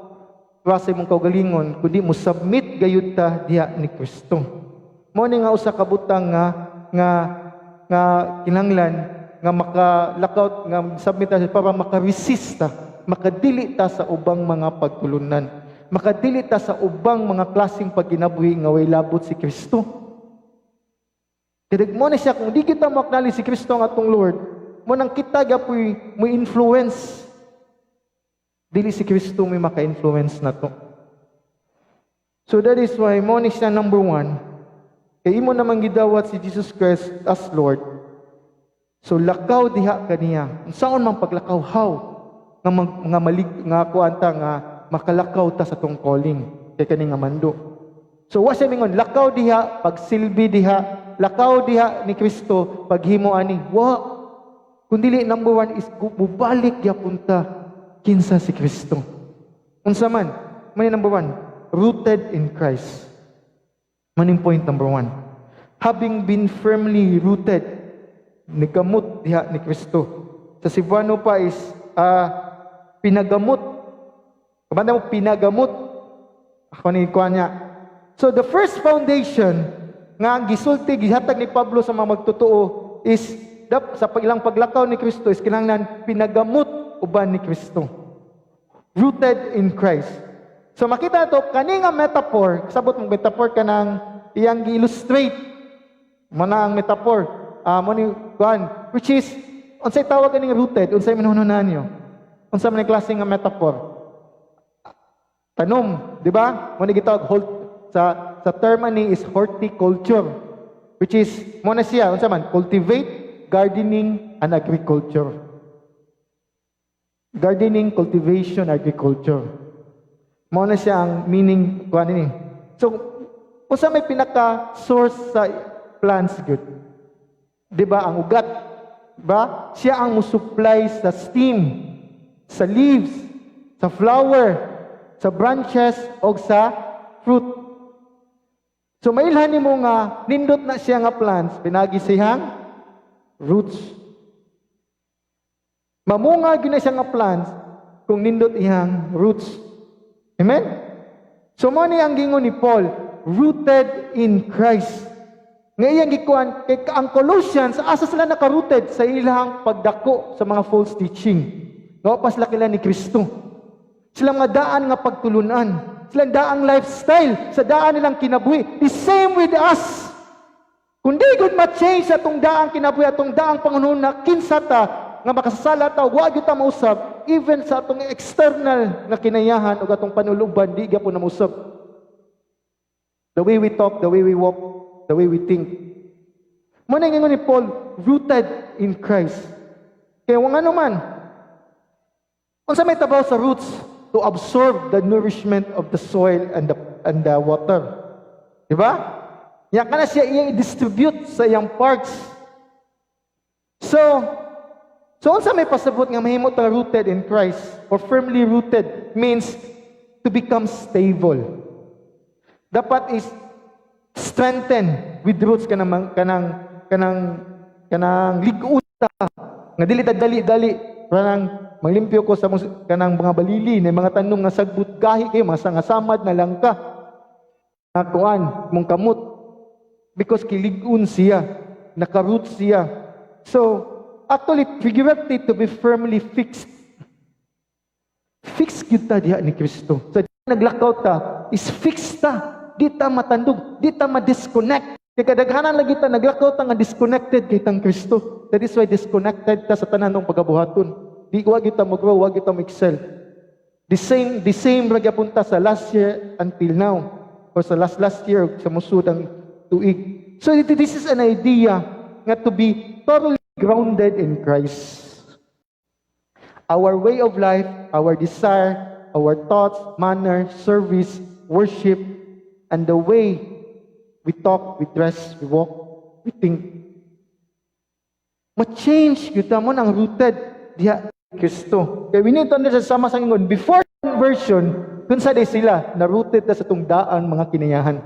sa imong kaugalingon, kundi mo submit gayud ta diha ni Kristo. Mo ni nga usa ka butang nga kinahanglan nga makalakaw nga submit ta para makaresist ta, makadili ta sa ubang mga pagtulunan, makadili ta sa ubang mga klaseng pagkinabuhi nga way labot si Kristo. Kaya mo na siya kung di kita maknali si Kristo nga atong Lord, mo nang kita gapoy mo influence. Dili si Kristo may maka-influence na to. So that is why mo ni siya number 1. Kay imo naman gidawat si Jesus Christ as Lord. So lakaw diha kaniya. Unsaon man paglakaw how nga kuanta nga makalakaw ta sa tong calling kay kani nga mando. So wa siya mingon lakaw diha pagsilbi diha, lakaw diha ni Kristo paghimo ani. Wa, kundi number one is mubalik gyapon ta kinsa si Kristo. Unsa man, may number one, rooted in Christ. Maning point number one. Having been firmly rooted, nigamot diha ni Kristo. Sa Cebuano pa is pinagamot. Kabanda mo pinagamot. Ako ni kuha niya. So the first foundation nga gisulti gihatag ni Pablo sa mga magtotoo is sa ilang paglakaw ni Kristo is kinahanglan pinagamot uban ni Kristo. Rooted in Christ. So makita to kani nga metaphor, sabot mong metaphor kanang iyang gi-illustrate mana ang metaphor. Mo ni kuan which is unsay tawag kaning rooted, unsay minuhunan niyo? Unsa man klase nga metaphor? Tanom, di ba? Mo ni gitawag sa term ani is horticulture, which is mo na siya unsa man cultivate, gardening and agriculture. Gardening, cultivation, agriculture. Mo na siya ang meaning kuan ini. So unsa may pinaka source sa plants good? Di ba ang ugat? Ba? Siya ang musupply sa stem, sa leaves, sa flower, sa branches o sa fruit. So mailhan nimo nga nindot na siya nga plants pinagi siyang roots. Mamunga gyud na siya nga plants kung nindot iyang roots. Amen. So mo ni ang gingon ni Paul, rooted in Christ. Nga iyang gikuan kay ang Colossians asa sila naka-rooted sa ilang pagdako sa mga false teaching. Nga pas lakila ni Kristo. Sila nga daan nga pagtulunan. Sila daang lifestyle sa daan nilang kinabuhi. The same with us. Kung di good ma-change sa atong daang kinabuhi, atong daang pangunahon na kinsa ta nga makasasala ta, wag ta mausab, even sa atong external na kinayahan o atong panuluban, di gyapon na mausab. The way we talk, the way we walk, the way we think. Mo na ingon ni Paul, rooted in Christ. Kaya wang ano man, unsa may tabaw sa roots to absorb the nourishment of the soil and the water. Di ba? Yan kana siya i-distribute sa iyang parts. So unsa may pasabot nga mahimo ta rooted in Christ or firmly rooted means to become stable. Dapat is strengthen with roots kanang lig-un ta nga dili dali parang maglimpyo ko sa kanang mga balili na mga tanong nga sagbut gahi kayo mga sangasamad na langka na kuan mong kamot because kilig-un siya, naka-root siya. So actually figuratively to be firmly fixed. Fixed kita diha ni Kristo. So naglakaw ta is fixed ta. Di ta matandog, di ta ma-disconnect. Kaya kadaghanan lagi ta naglakaw ta nga disconnected kay tang Kristo. That is why disconnected ta sa tanan ng pagabuhaton. Di wag kita mag-grow, wag kita mag-excel. The same ra gyapon ta sa last year until now or sa last year sa musud ang tuig. So this is an idea nga to be totally grounded in Christ. Our way of life, our desire, our thoughts, manner, service, worship, and the way we talk, we dress, we walk, we think. Ma-change kita mo ang rooted diha Kristo. Kaya we need to understand sama sa ingon, before conversion, kung sa day sila, na-rooted ta sa itong daan mga kinayahan.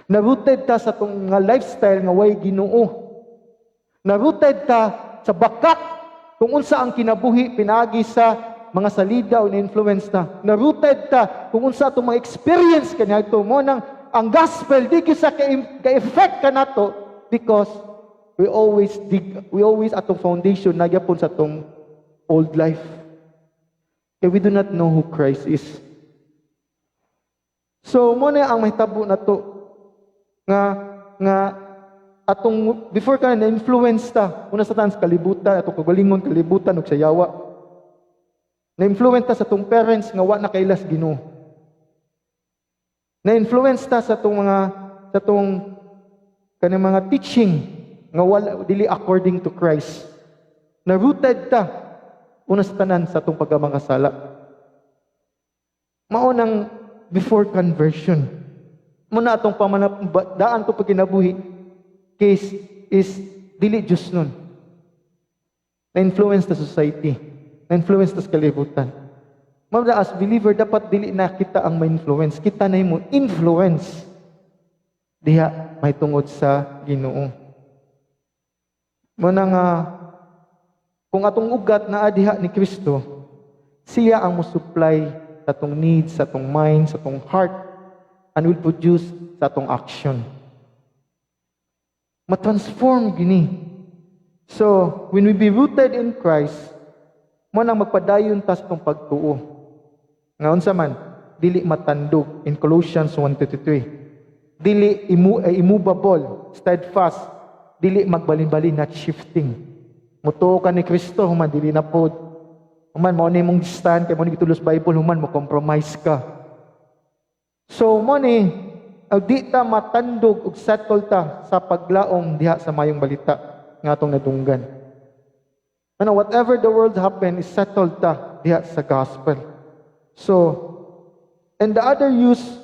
Na-rooted ta sa itong lifestyle nga way Ginoo. Na-rooted ta sa bakak kung unsa ang kinabuhi pinagi sa mga salida o na-influence ta. Na-rooted ta kung unsa itong mga experience kanya ito mo nang ang gospel di sa ka-effect ka na to because we always atong foundation na gyapon sa itong old life. We do not know who Christ is. So mo na ang mahitabo na to nga atong before ka na influence ta una sa tans kalibutan atong kagalingon kalibutan ug sayawa. Na influence ta sa tong parents nga wa na kailas Ginoo. Na influence ta sa tong kanang mga teaching nga wala dili according to Christ. Na rooted ta una sa tanan sa itong pagkamakasala. Maunang before conversion. Muna atong daan to pagkinabuhi case is dili Diyos nun. Na-influence the society. Na-influence the kalibutan. Muna as believer, dapat dili na kita ang ma-influence. Kita na mo influence. Diha may tungod sa Ginoo. Muna nga, kung atong ugat na diha ni Kristo, siya ang mo-supply sa atong needs, sa atong mind, sa atong heart, and will produce sa atong action. Ma-transform gini. So, when we be rooted in Christ, mo nang magpadayon ta sa atong pagtuo. Nga unsa man, dili matandog in Colossians 1:33. Dili immovable, steadfast, dili magbalin-balin not shifting. Mutuo ka ni Kristo, human dili na pod. Human mo ni mong stand kay mo ni gitulos Bible, human mo compromise ka. So mo ni di ta matandog ug settle ta sa paglaom diha sa mayong balita nga atong nadunggan. Ano, whatever the world happen is settled ta diha sa gospel. So, and the other use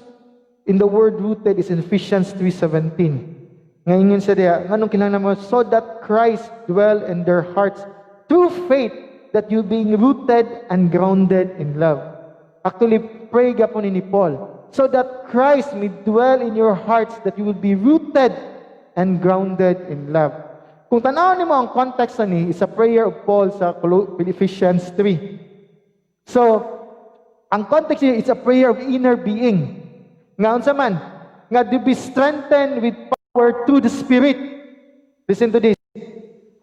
in the word rooted is in Ephesians 3:17. Ngayon siya diha, nganong kinahanglan mo, so that Christ dwell in their hearts through faith, that you being rooted and grounded in love. Actually, pray gapon ni Paul, so that Christ may dwell in your hearts, that you will be rooted and grounded in love. Kung tanaw nimo ang context ni is a prayer of Paul sa Ephesians 3. So, ang context niya is a prayer of inner being. Nga unsa man, nga to be strengthened with power through the Spirit. Listen to this.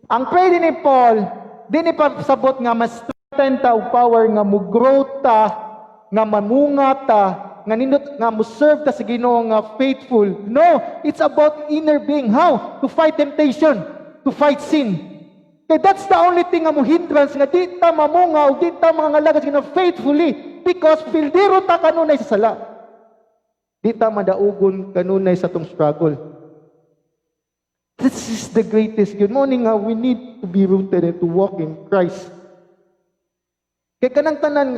Ang prayer ni Paul, di ni pasabot nga mas strengthen ta og power nga mo-grow ta, nga mamunga ta, nga nindot nga mo-serve ta sa Ginoo nga faithful. No, it's about inner being. How? To fight temptation, to fight sin. Kaya that's the only thing nga mo hindrance nga di ta mamunga o di ta mga ngalagas Ginoo faithfully, because pildiro ta kanunay sa sala. Di ta madaugon kanunay sa tong struggle. This is the greatest. Good morning, we need to be rooted and to walk in Christ. Kaya kanang tanan,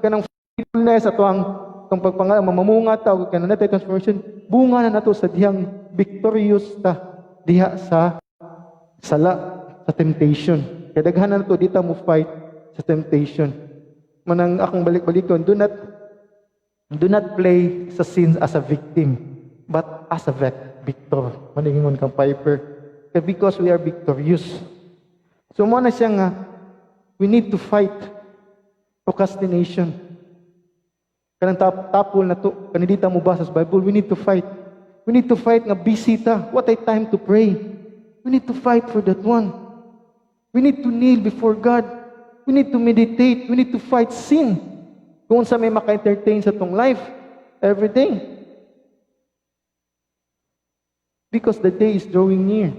kanang faithfulness at ang pagpangalan, mamamunga ta, o kanang natin transformation, bunga na nato sa dihang victorious ta, diha sa sala, sa temptation. Kaya daghan na nato, di ta mo fight sa temptation. Manang akong balik-balikon, do not play sa sins as a victim, but as a victor. Maningon kang Piper. Because we are victorious. So mo na siya nga, we need to fight procrastination. Kanang tapol na to, kanidita mo basa sa Bible, we need to fight. We need to fight nga busy ta. What a time to pray. We need to fight for that one. We need to kneel before God. We need to meditate. We need to fight sin. Kung sa may maka-entertain sa tong life, every day. Because the day is drawing near.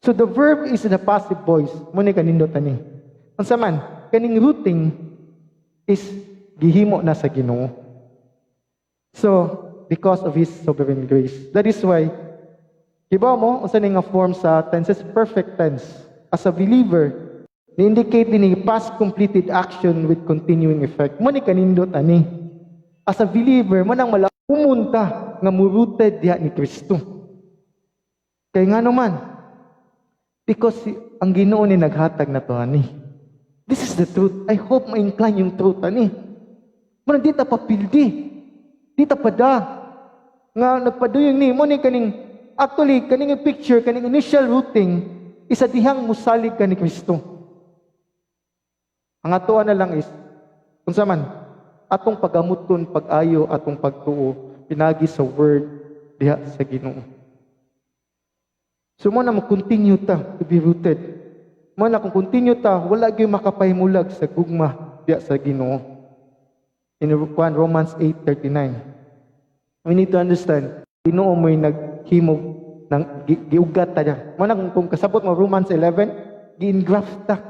So the verb is in a passive voice. Muna kanindot ani. Ang saman, kaning rooting is gihimo na sa Ginoo. So, because of His sovereign grace. That is why, iba mo, unsa nga form sa tenses, perfect tense. As a believer, ni-indicate din past completed action with continuing effect. Muna kanindot ani. As a believer, mo nang pumunta nga murooted diha ni Kristo. Kaya nga naman, because ang Ginoo ni naghatag na to ani. This is the truth. I hope ma-incline yung truth ani. Muna di ta papildi. Di ta pada. Nga nagpaduyong ni mo ni kaning actually kaning picture, kaning initial rooting isa dihang musalig ka ni Kristo. Ang atoan na lang is unsa man atong pagamuton, pag-ayo, atong pagtuo pinagi sa word diha sa Ginoo. So mo na mag-continue ta to be rooted. Mo na kung continue ta, wala gyud makapahimulag sa gugma diha sa Ginoo. In Romans 8:39. We need to understand, Ginoo mo'y naghimog ng giugat ta diha. Mo na kung kasabot mo Romans 11, gi-engraft ta.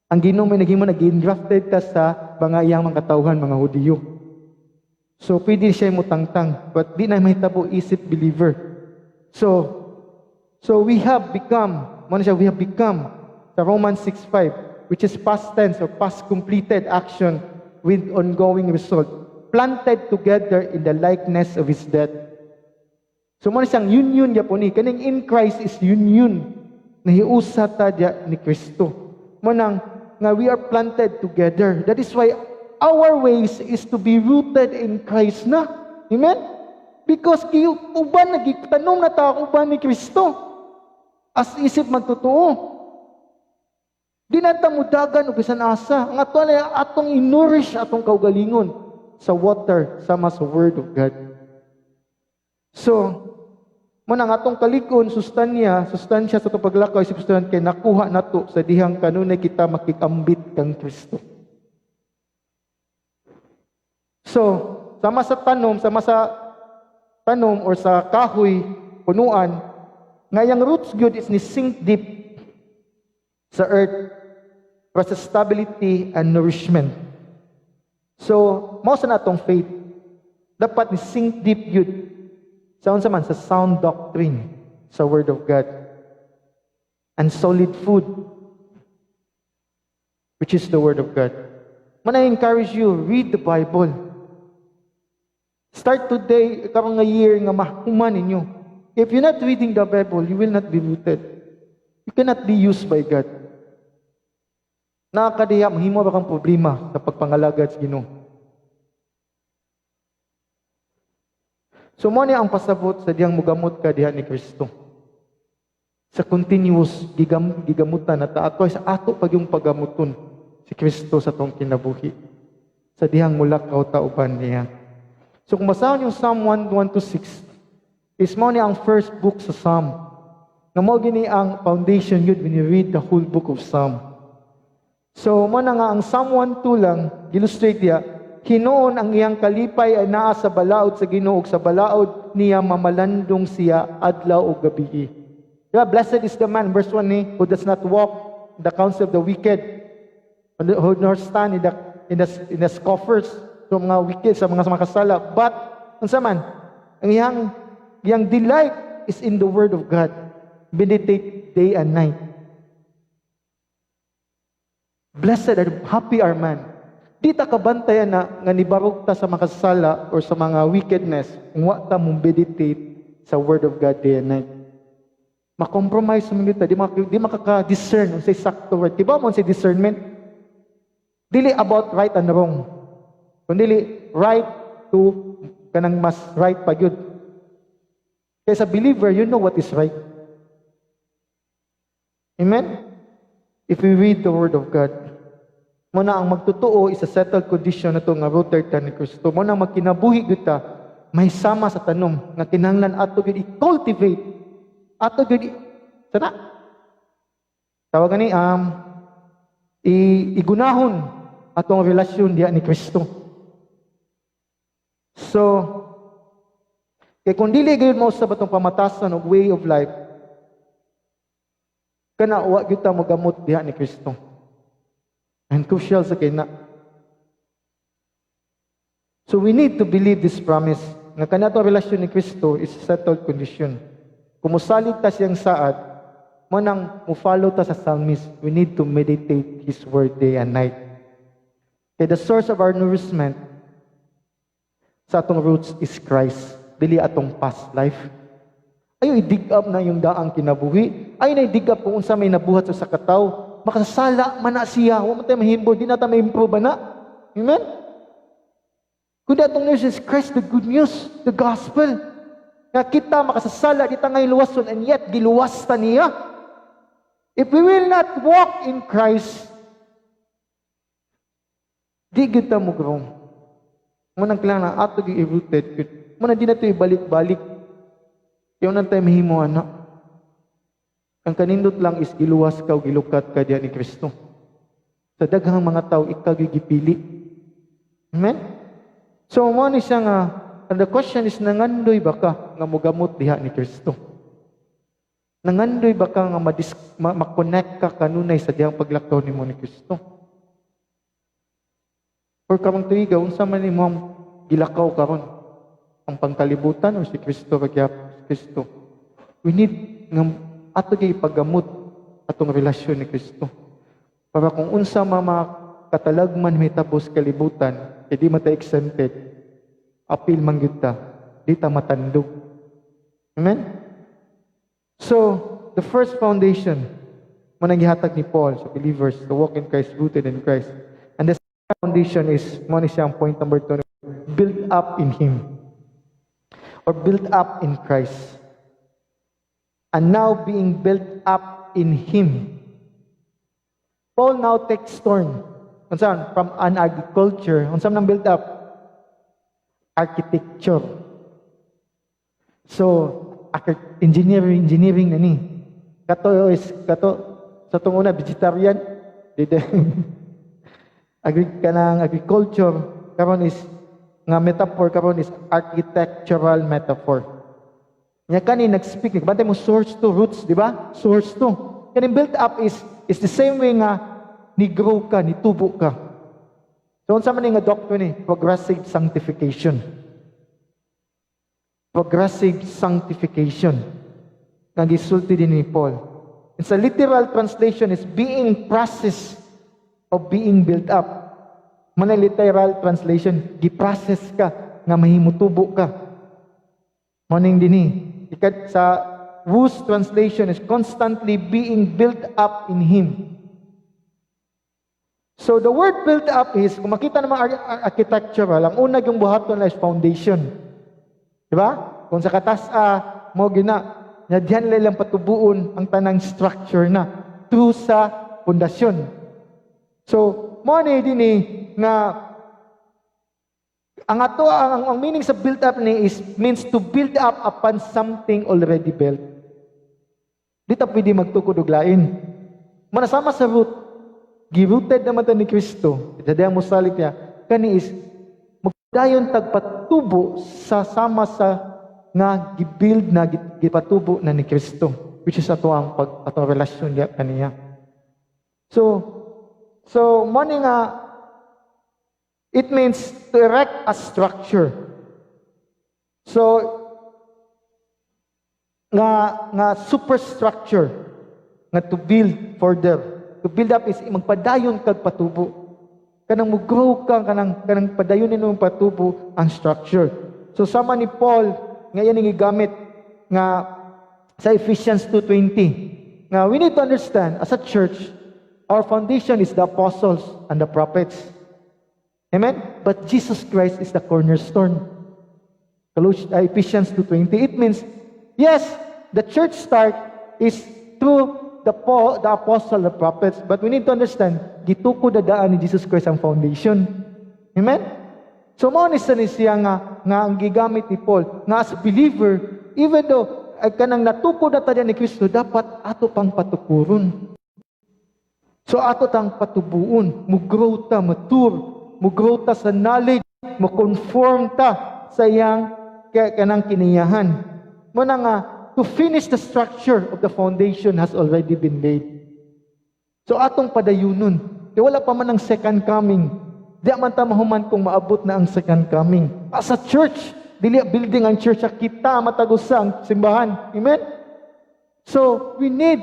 Ang Ginoo may naghimo nag-engrafted ta sa mga iyang mga katawhan, mga Hudiyo. So pwede siya mutangtang, but di na mahitabo isip believer. So we have become, we have become sa Romans 6:5, which is past tense or past completed action with ongoing result. planted together in the likeness of His death. So mo siyang union yapon ni kaning in Christ is union na hiusa ta dia ni Kristo. Mo nang nga we are planted together. That is why our ways is to be rooted in Christ na. Amen? Because uban nagitanom na ta uban ni Kristo. As isip magtotoo. Di na ta mudagan og bisan asa. Ang ato na atong inurish atong kaugalingon sa water sama sa word of God. So, mo nang atong kalikon sustansya sa itong paglakaw isip sustansya kay nakuha nato sa dihang kanunay kita makikambit kang Kristo. So, sama sa tanom or sa kahoy punuan, ngayang roots good is ni sink deep sa earth for sa stability and nourishment. So, mao sa natong faith dapat ni sink deep yun sa unsa man sa sound doctrine sa word of God and solid food which is the word of God. Man, I encourage you, read the Bible. Start today, karong nga year nga mahuman ninyo. If you're not reading the Bible, you will not be rooted. You cannot be used by God. Nakakadiya, mahimo ba kang problema sa pagpangalagad sa Ginoo. So mo ni ang pasabot sa diyang mugamot ka diha ni Kristo. Sa continuous gigamutan na ato sa ato pag yung pagamuton si Kristo sa tong kinabuhi. Sa dihang mulakaw ta uban niya. So kung basahon yung Psalm 1:1-6, is mo ni ang first book sa Psalm. Nga mo gini ang foundation yun when you read the whole book of Psalm. So mo na nga ang Psalm 1:2 lang illustrate dia. Hinoon ang iyang kalipay ay naa sa balaod sa Ginoo ug sa balaod niya mamalandong siya adlaw ug gabi. Diba? Blessed is the man, verse 1 ni, who does not walk in the counsel of the wicked, who nor stand in the scoffers, so mga wicked, sa mga makasala. But, unsa man, ang iyang delight is in the word of God. Meditate day and night. Blessed and happy are man. Di ta kabantayan na nga nibarog ta sa makasala or sa mga wickedness kung wa ta mong meditate sa word of God day and night. Ma-compromise mo kita, di makaka-discern unsay sakto word. Diba mo unsay discernment? Dili about right and wrong. Kundi right to kanang mas right pa gyud. Kaya sa believer, you know what is right. Amen? If we read the word of God, muna ang magtutuo is a settled condition na ito nga rooted ta ni Kristo. Muna magkinabuhi kita, may sama sa tanom nga kinahanglan ato gyud i-cultivate. Ato gyud sana. Tawagan ni igunahon atong relasyon diha ni Kristo. So, kay kung dili gyud mo sa batong pamatasan og way of life, kana wa gyud ta mogamot diha ni Kristo. And crucial sa kina. So we need to believe this promise nga kanato relasyon ni Kristo is a settled condition. Kung musalig ta siyang saad, mo nang mo-follow ta sa psalmist, we need to meditate His word day and night. Kaya the source of our nourishment sa atong roots is Christ. Dili atong past life. Ayaw i-dig up na yung daang kinabuhi. Ayaw na i-dig up kung unsa may nabuhat sa kataw. Makasala man na siya. Huwag mo tayo mahimbo. Di na tayo ma-improve na. Amen? Kung datong news is Christ, the good news, the gospel. Nga kita makasasala, di ta ngay luwason, and yet giluwas ta niya. If we will not walk in Christ, di kita mo grong. Munang kailangan na ato gi-rooted. Muna di na ito ibalik-balik. Kaya na tayo mahimo, anak. Ang kanindot lang is giluwas ka o gilukat ka diyan ni Kristo. Sa daghang mga tao, ikaw gipili. Amen? So, mo ni siya nga, and the question is, nangandoy ba ka nga mogamot diha ni Kristo? Nangandoy ba ka nga ma-connect ka kanunay sa dihang paglakaw ni mo ni Kristo? Or kamang tuiga, unsa man ni mo gilakaw karon ang pangkalibutan o si Kristo kagya Kristo? We need nga ato gyud paggamot atong relasyon ni Kristo. Para kung unsa mga katalagman may tapos kalibutan, hindi mata exempted, apil man gyud ta, di ta matandog. Amen? So, the first foundation mo nang gihatag ni Paul sa believers to walk in Christ, rooted in Christ. And the second foundation is mo ni siyang point number 2, build up in Him or build up in Christ. And now being built up in Him. Paul now takes turn from an agriculture, unsaan nang build up? Architecture. So, engineering na ni. Kato sa tunguna vegetarian, dito. Agriculture karon is nga metaphor karon is architectural metaphor. Nya kani nag-speak ni bantay mo source to roots, di ba? Source to. Kani build up is the same way nga ni grow ka, ni tubo ka. So unsa man nga doctrine ni progressive sanctification. Progressive sanctification. Nga gisulti din ni Paul. It's a literal translation is being process of being built up. Manay literal translation, gi-process ka nga mahimutubo ka. Morning dinhi. Ikat sa Wu's translation is constantly being built up in Him. So the word built up is, kung makita naman architectural, ang una yung buhaton is foundation. Diba? Kung sa katasa, mo gina, na diyan lang patubuon ang tanang structure na through sa pundasyon. So, mo ni dinhi nga ang meaning sa build up ni is means to build up upon something already built. Di ta pwede magtukod og lain. Manasama sa root, gi-rooted naman ta ni Kristo. Dadi ang musalit niya, kani is magdayon tagpatubo sa sama sa nga gibuild na gipatubo na ni Kristo, which is ato ang atong relasyon niya kaniya. So money nga it means to erect a structure. So nga superstructure nga to build further. To build up is magpadayon kag patubo. Kanang mo-grow ka kanang padayonin mo patubo ang structure. So sama ni Paul ngayon ang gigamit nga sa Ephesians 2:20. Nga we need to understand as a church, our foundation is the apostles and the prophets. Amen? But Jesus Christ is the cornerstone. Ephesians 2:20. It means, yes, the church start is through the apostle, the prophets, but we need to understand, gitukod dadaan ni Jesus Christ ang foundation. Amen? So, mao ni siya nga ang gigamit ni Paul, nga as a believer, even though ay kanang natukod na tayo ni Kristo, dapat ato pang patukuron. So, ato tang patubuon, mo-grow ta, mature, mo-grow ta sa knowledge, mo-conform ta sa iyang kanang kiniyahan. Muna nga, to finish the structure of the foundation has already been laid. So, atong padayunon, wala pa man ang second coming. Di man ta mahuman kung maabot na ang second coming. As a church, dili building ang church, kita matagusang simbahan. Amen? So, we need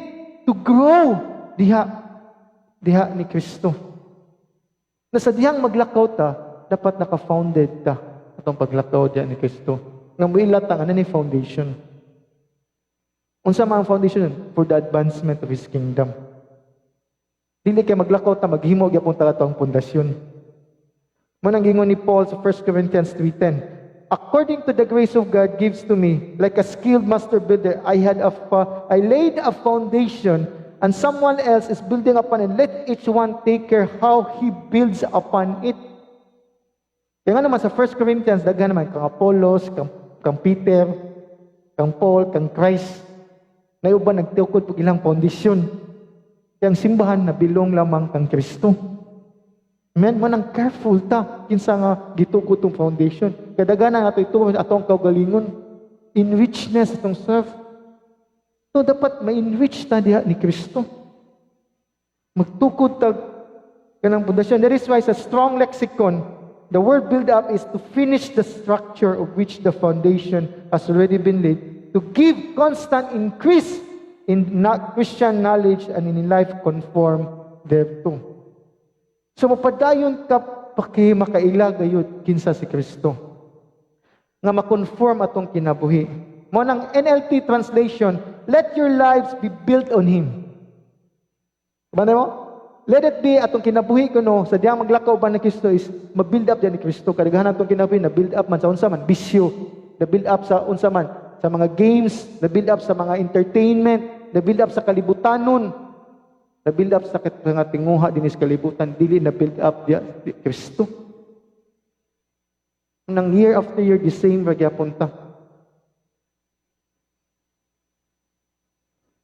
to grow diha ni Kristo. Na sa dihang maglakaw ta, dapat naka-founded ta atong paglakaw diha ni Kristo. Nga muilat ang ni foundation. Unsa man ang foundation? For the advancement of His kingdom. Dili kay maglakaw ta, maghimo gyapon ta atong pundasyon. Manang gingon ni Paul sa 1 Corinthians 3:10, according to the grace of God gives to me, like a skilled master builder, I laid a foundation, and someone else is building upon it. Let each one take care how he builds upon it. Kaya nga naman sa 1 Corinthians, daghan naman kang Apollos, kang Peter, kang Paul, kang Christ, na uban nagtiukod pag ilang foundation. Kaya ang simbahan na bilong lamang kang Kristo. Amen? Manang careful ta kinsa nga gitukod tong foundation. Kadaghanan ato ito atong kaugalingon in richness atong serve. So dapat ma-enrich ta diha ni Kristo. Magtukod ta kanang pundasyon. That is why sa strong lexicon, the word build up is to finish the structure of which the foundation has already been laid, to give constant increase in Christian knowledge and in life conform thereto. So mapadayon ka makaila gayud kinsa si Kristo. nga ma-conform atong kinabuhi. Mo nang NLT translation, let your lives be built on Him. Banda mo? Let it be atong kinabuhi kuno sa diyang maglakaw ba ni Kristo is ma-build up diyan ni Kristo. Kadaghan atong kinabuhi na build up man sa unsa man bisyo, na build up sa unsa man sa mga games, na build up sa mga entertainment, na build up sa kalibutanon, na build up sa mga tinguha din sa kalibutan, dili na build up diya di Kristo. Nang year after year the same ra gyapon ta.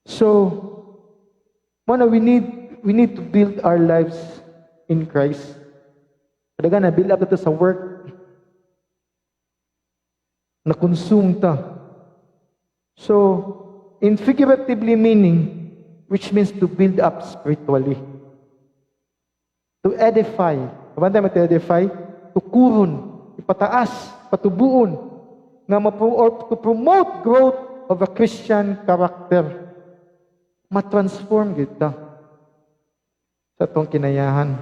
So, mana we need to build our lives in Christ. Kadaghan na build up ito sa work. Na-consume ta. So, in figuratively meaning, which means to build up spiritually. To edify. Kabantay mo to edify? To kuron, ipataas, patubuon, or to promote growth of a Christian character. Ma-transform kita sa itong kinayahan.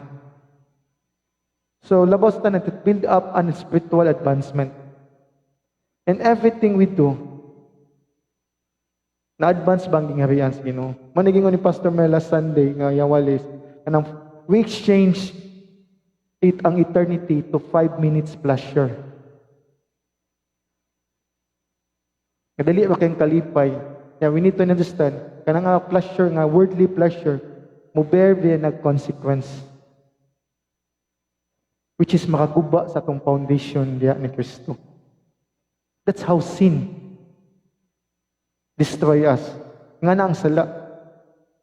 So, labos na to build up an spiritual advancement. And everything we do, na-advance bang gingarian sa Ginoo? Maniging ni Pastor Mel last Sunday nga yawalis, kanang we exchange ang eternity to 5 minutes pleasure. Kadali ba kayong kalipay? Yeah, we need to understand, kanang nga pleasure, nga worldly pleasure, mo bear din nag-consequence. Which is makaguba sa atong foundation diya ni Kristo. That's how sin destroy us. Nga na ang sala.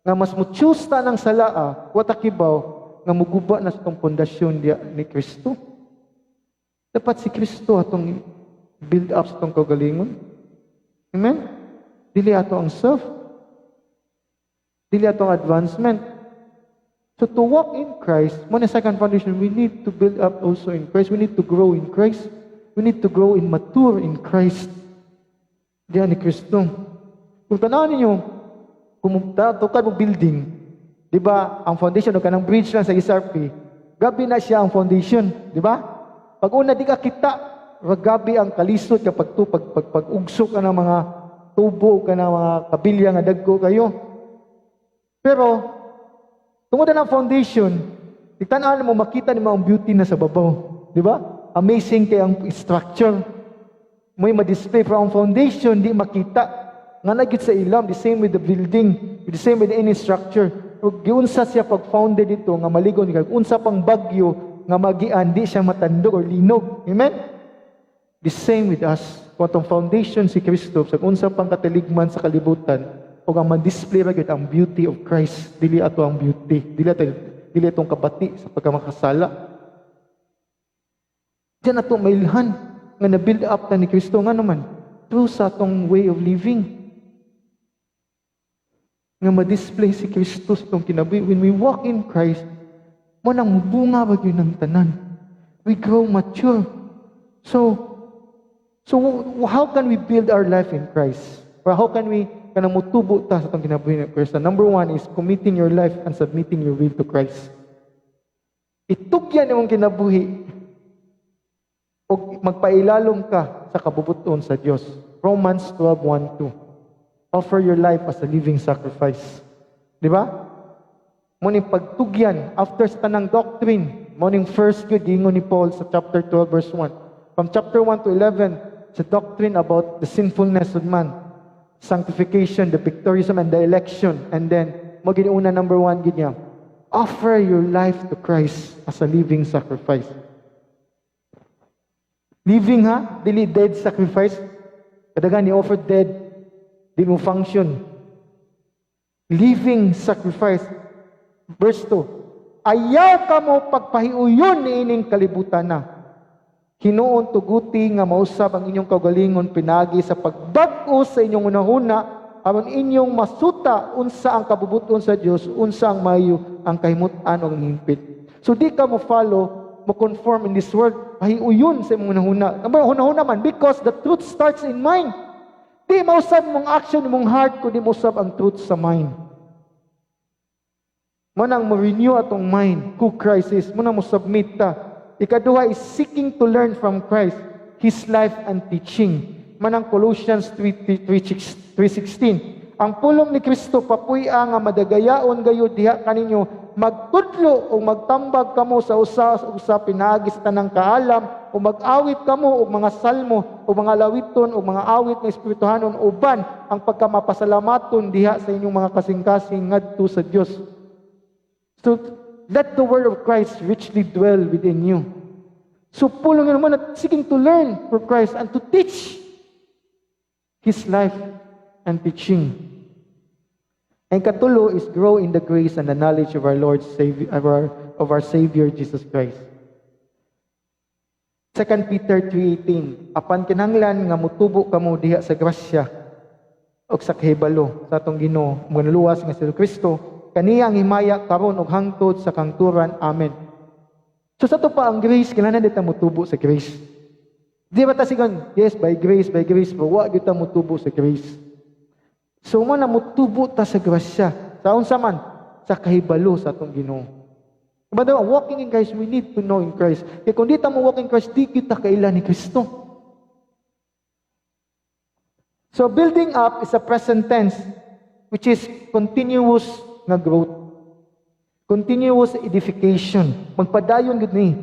Nga mas mo choose ta ng sala, watakibaw, nga muguba na sa itong pundasyon diya ni Kristo. Dapat si Kristo atong build up sa itong kagalingon. Amen? Dili ato ang self. Dili ato ang advancement. So to walk in Christ, muna second foundation, we need to build up also in Christ. We need to grow in Christ. We need to grow in mature in Christ. Diyan ni Kristo. Kung tanaw ninyo, kung tukad mo building, di ba, ang foundation o kanang bridge lang sa SRP, gabi na siya ang foundation, di ba? Pag una di ka kita, gabi ang kalisod kapag pag-ugsok ka ng mga tubo, ka ng mga kabilya nga dagko kayo. Pero, tungod na ang foundation, tigtanaan mo, makita ni mo ang beauty na sa babaw. Di ba? Amazing kay ang structure. May ma-display from foundation, di makita. Nga nagit sa ilam, the same with the building, the same with any structure. Ug giunsa siya pag-founded dito, nga maligon, unsa pang bagyo, nga magian, di siya matandog or linog. Amen? The same with us. Kung itong foundation si Kristo, sa unsa pang katiligman sa kalibutan, o ang ma-display ra gyud ang beauty of Christ, dili ato ang beauty, dili atong kabati sa pagkamakasala. Diyan ato mailhan nga na-build up ta ni Kristo nga naman through sa atong way of living. Nga ma-display si Kristo sa itong kinabuhi. When we walk in Christ, mo nang mubunga ba yun ng tanan. We grow mature. So how can we build our life in Christ? Or how can we kanang mutubo ta sa itong kinabuhi ng Kristo? Number one is committing your life and submitting your will to Christ. Itugyan imong kinabuhi o magpailalom ka sa kabubuton sa Diyos. Romans 12:1-2. Offer your life as a living sacrifice. Di ba? Muning pagtugyan, after sa tanang doctrine, muning first good, gingon ni Paul sa chapter 12, verse 1. From chapter 1 to 11, sa doctrine about the sinfulness of man, sanctification, the victorism, and the election. And then, maginiuna number 1, ganyan, offer your life to Christ as a living sacrifice. Living ha? Dili dead sacrifice. Kadagan ni offer dead. Di mo function. Living sacrifice. Verse 2. Ayaw ka mo pagpahiuyon ni ining kalibutan na. Hinuon tuguti nga mausab ang inyong kagalingon pinagi sa pagbag-o sa inyong unahuna aron inyong masuta unsa ang kabubuton sa Dios, unsa ang mayo ang kahimutan o ang himpit. So di ka mo follow, mo conform in this world, pahiuyon sa imong unahuna. Unahuna man because the truth starts in mind. Di mausab mong action mong heart kundi mausab ang truth sa mind. Mo nang mo-renew atong mind who Christ is. Mo nang mo submit ta. Ikaduha is seeking to learn from Christ. His life and teaching. Manang Colossians 3:16. Ang pulong ni Kristo papuy-a nga madagayaon gayo diha kaninyo magtudlo o magtambag kamo sa usa pinaagi sa tanang kaalam o mag-awit kamo og mga salmo o mga lawiton o mga awit nga espirituhanon uban ang pagkamapasalamaton diha sa inyong mga kasing-kasing ngadto sa Dios. So let the word of Christ richly dwell within you. So pulong nyo naman at seeking to learn from Christ and to teach His life and teaching. And katulo is grow in the grace and the knowledge of our Lord Savior, of our Savior Jesus Christ. 2 Peter 3:18. Apan kinahanglan nga mutubo kamo diha sa grasya o sa kahibalo sa atong Ginoo mga luwas nga si Kristo kaniya ang himaya karon og hangtod sa kangturan. Amen. So sa to pa ang grace kinahanglan dita mutubo sa grace. Di ba ta sigon, yes, by grace, pero wa gyud ta mutubo sa grace. So mo na mutubo ta sa grasya. Sa unsa man? Sa kahibalo sa atong Ginoo. Diba daw, walking in Christ, we need to know in Christ. Kaya kung di ta mo walk in Christ, di kita kaila ni Kristo. So building up is a present tense, which is continuous na growth. Continuous edification. Magpadayon gud ni.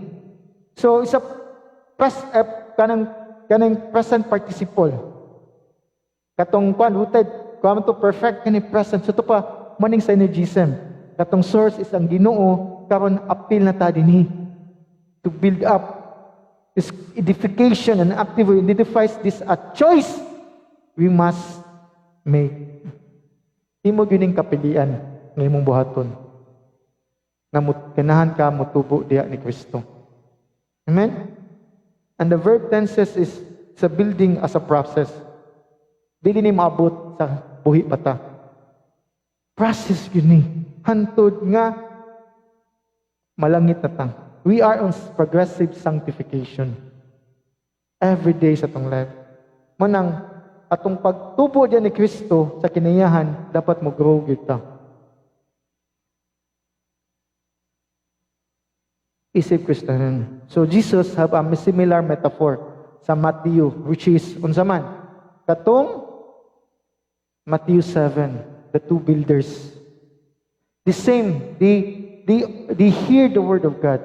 So isa kanang present participle. Katong rooted, kung to perfect kani present. So ito pa, maning synergism. Katong source is ang Ginoo, karon appeal na ta dinhi to build up. This edification and active identifies this a choice we must make. Imo gining kapilian nga imong buhaton. Ganahan ka motubo diha ni Kristo. Amen? And the verb tenses is sa building as a process. Dili ni maabot sa buhi bata. Process yun ni. Hantod nga malangit na tang. We are on progressive sanctification. Every day sa atong life. Manang atong pagtubo diyan ni Kristo sa kinayahan, dapat mo grow kita. Isip Kristanan. So Jesus have a similar metaphor sa Matthew, which is unsa man? Katong Matthew 7, the two builders. The same, they hear the word of God.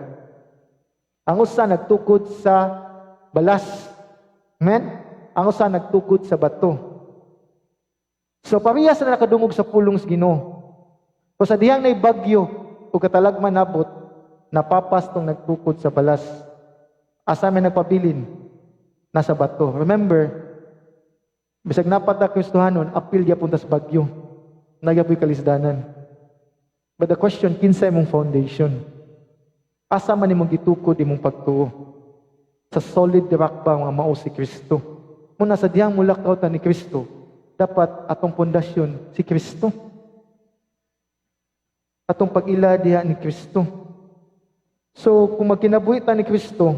Ang usa nagtukod sa balas. Amen? Ang usa nagtukod sa bato. So parehas na nakadungog sa pulong sa Ginoo. So sa dihang nay bagyo o katalagman nabot, napapas tong nagtukod sa balas. Asa may nagpabilin? Nasa bato. Remember, bisag napata Kristohanon, apil gyapon tas bagyo. Nagyapoy kalisdanan. But the question, kinsa imong foundation? Asa man imong gitukod imong pagtuo? Sa solid rock ba nga mao si Kristo? Muna sa diyang mulakaw ta ni Kristo, dapat atong pundasyon si Kristo. Atong pag-ila diha ni Kristo. So, kung magkinabuhi ta ni Kristo,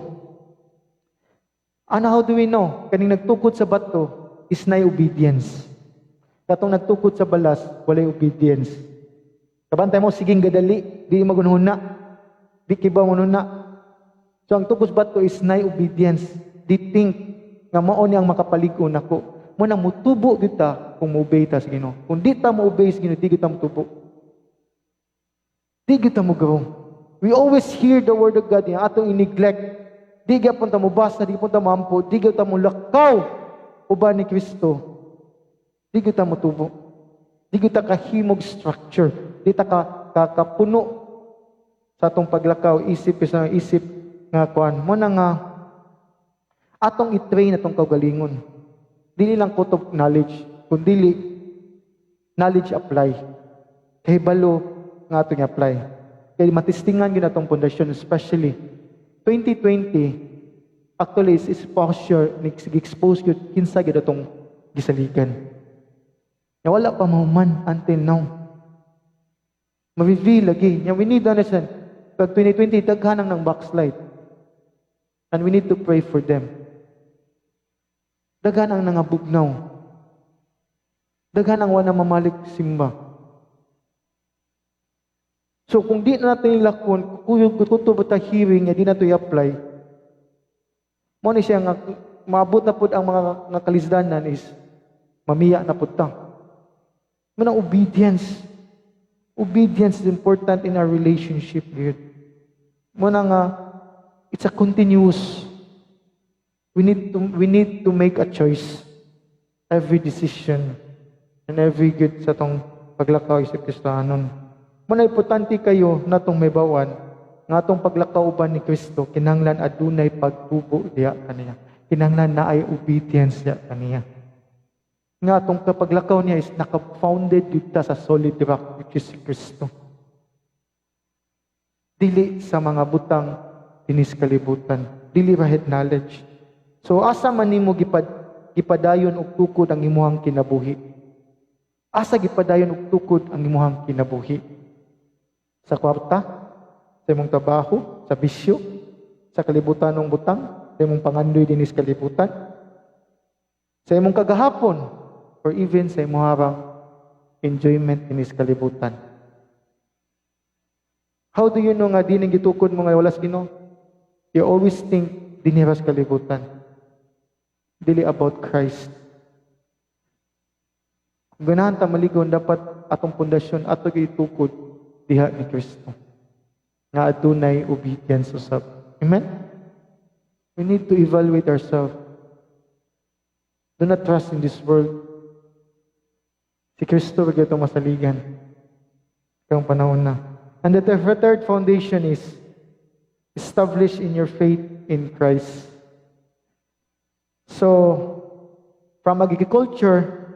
how do we know? Kaning nagtukod sa bato is nay obedience. Katong nagtukod sa balas, walay obedience. Kabantay mo, siging gadali, di magunhuna, di kiba manuna. So, ang tukod sa bato is nay obedience. Di think nga mao ni ang makapaligo nako. Mo nang mutubo kita kung mo-obey ta sa Ginoo. Kung di ta mo-obey sa Ginoo, di kita mutubo. Di kita mo grow. We always hear the word of God, yung atong i-neglect. Di gyapon ta mo basa, di gyapon ta mampo, di gyapon ta mo lakaw uban ni Kristo. Di kita mo tubo. Di kita kahimog structure. Di ta kapuno sa atong paglakaw, isip nga kuan. Mo na nga atong i-train atong kaugalingon. Dili lang kutob knowledge, kundi knowledge apply. Kay balo nga atong apply. Kaya matistingan yun atong pundasyon, especially 2020, actually is exposure, nag-expose yun, kinsa yun atong gisaligan. Ya wala pa mahuman until now. Ma-reveal lagi. We need to understand, pag 2020, daghanang ng backslide. And we need to pray for them. Daghanang nangabugnaw. Daghanang wala mamalik simba. So kung di na natin ilakon, kung kuto ba ta hearing, di na ito i-apply, mo ni siya nga, maabot na pud ang mga kalisdanan is mamiya na pud ta. Muna obedience. Obedience is important in our relationship with. Muna nga it's a continuous. We need to make a choice. Every decision and every good sa tong paglakaw sa Kristohanon. Muna importante kayo na tong may bawan nga atong paglakaw uban ni Kristo kinahanglan adunay pagtubo diha kaniya. Kinahanglan na ay obedience diha kaniya. Nga atong paglakaw niya is naka-founded dito sa solid rock which is si Kristo. Dili sa mga butang dinis kalibutan, dili ra head knowledge. So asa man nimo gipadayon og tukod ang imong kinabuhi? Asa gipadayon og tukod ang imong kinabuhi? Sa kwarta, sa imong trabaho, sa bisyo, sa kalibutan ng butang, sa imong pangandoy dinis kalibutan, sa imong kagahapon, or even sa imong harang enjoyment dinis kalibutan. How do you know nga dining gitukod mo nga walas Ginoo? You always think diniras kalibutan. Dili about Christ. Kung ganahan ta maligon, dapat atong pundasyon ato gitukod diha ni Kristo. Nga adunay obedience usab. Amen? We need to evaluate ourselves. Do not trust in this world. Si Kristo wag ito masaligan. Kung panahon na. And the third foundation is establish in your faith in Christ. So, from agriculture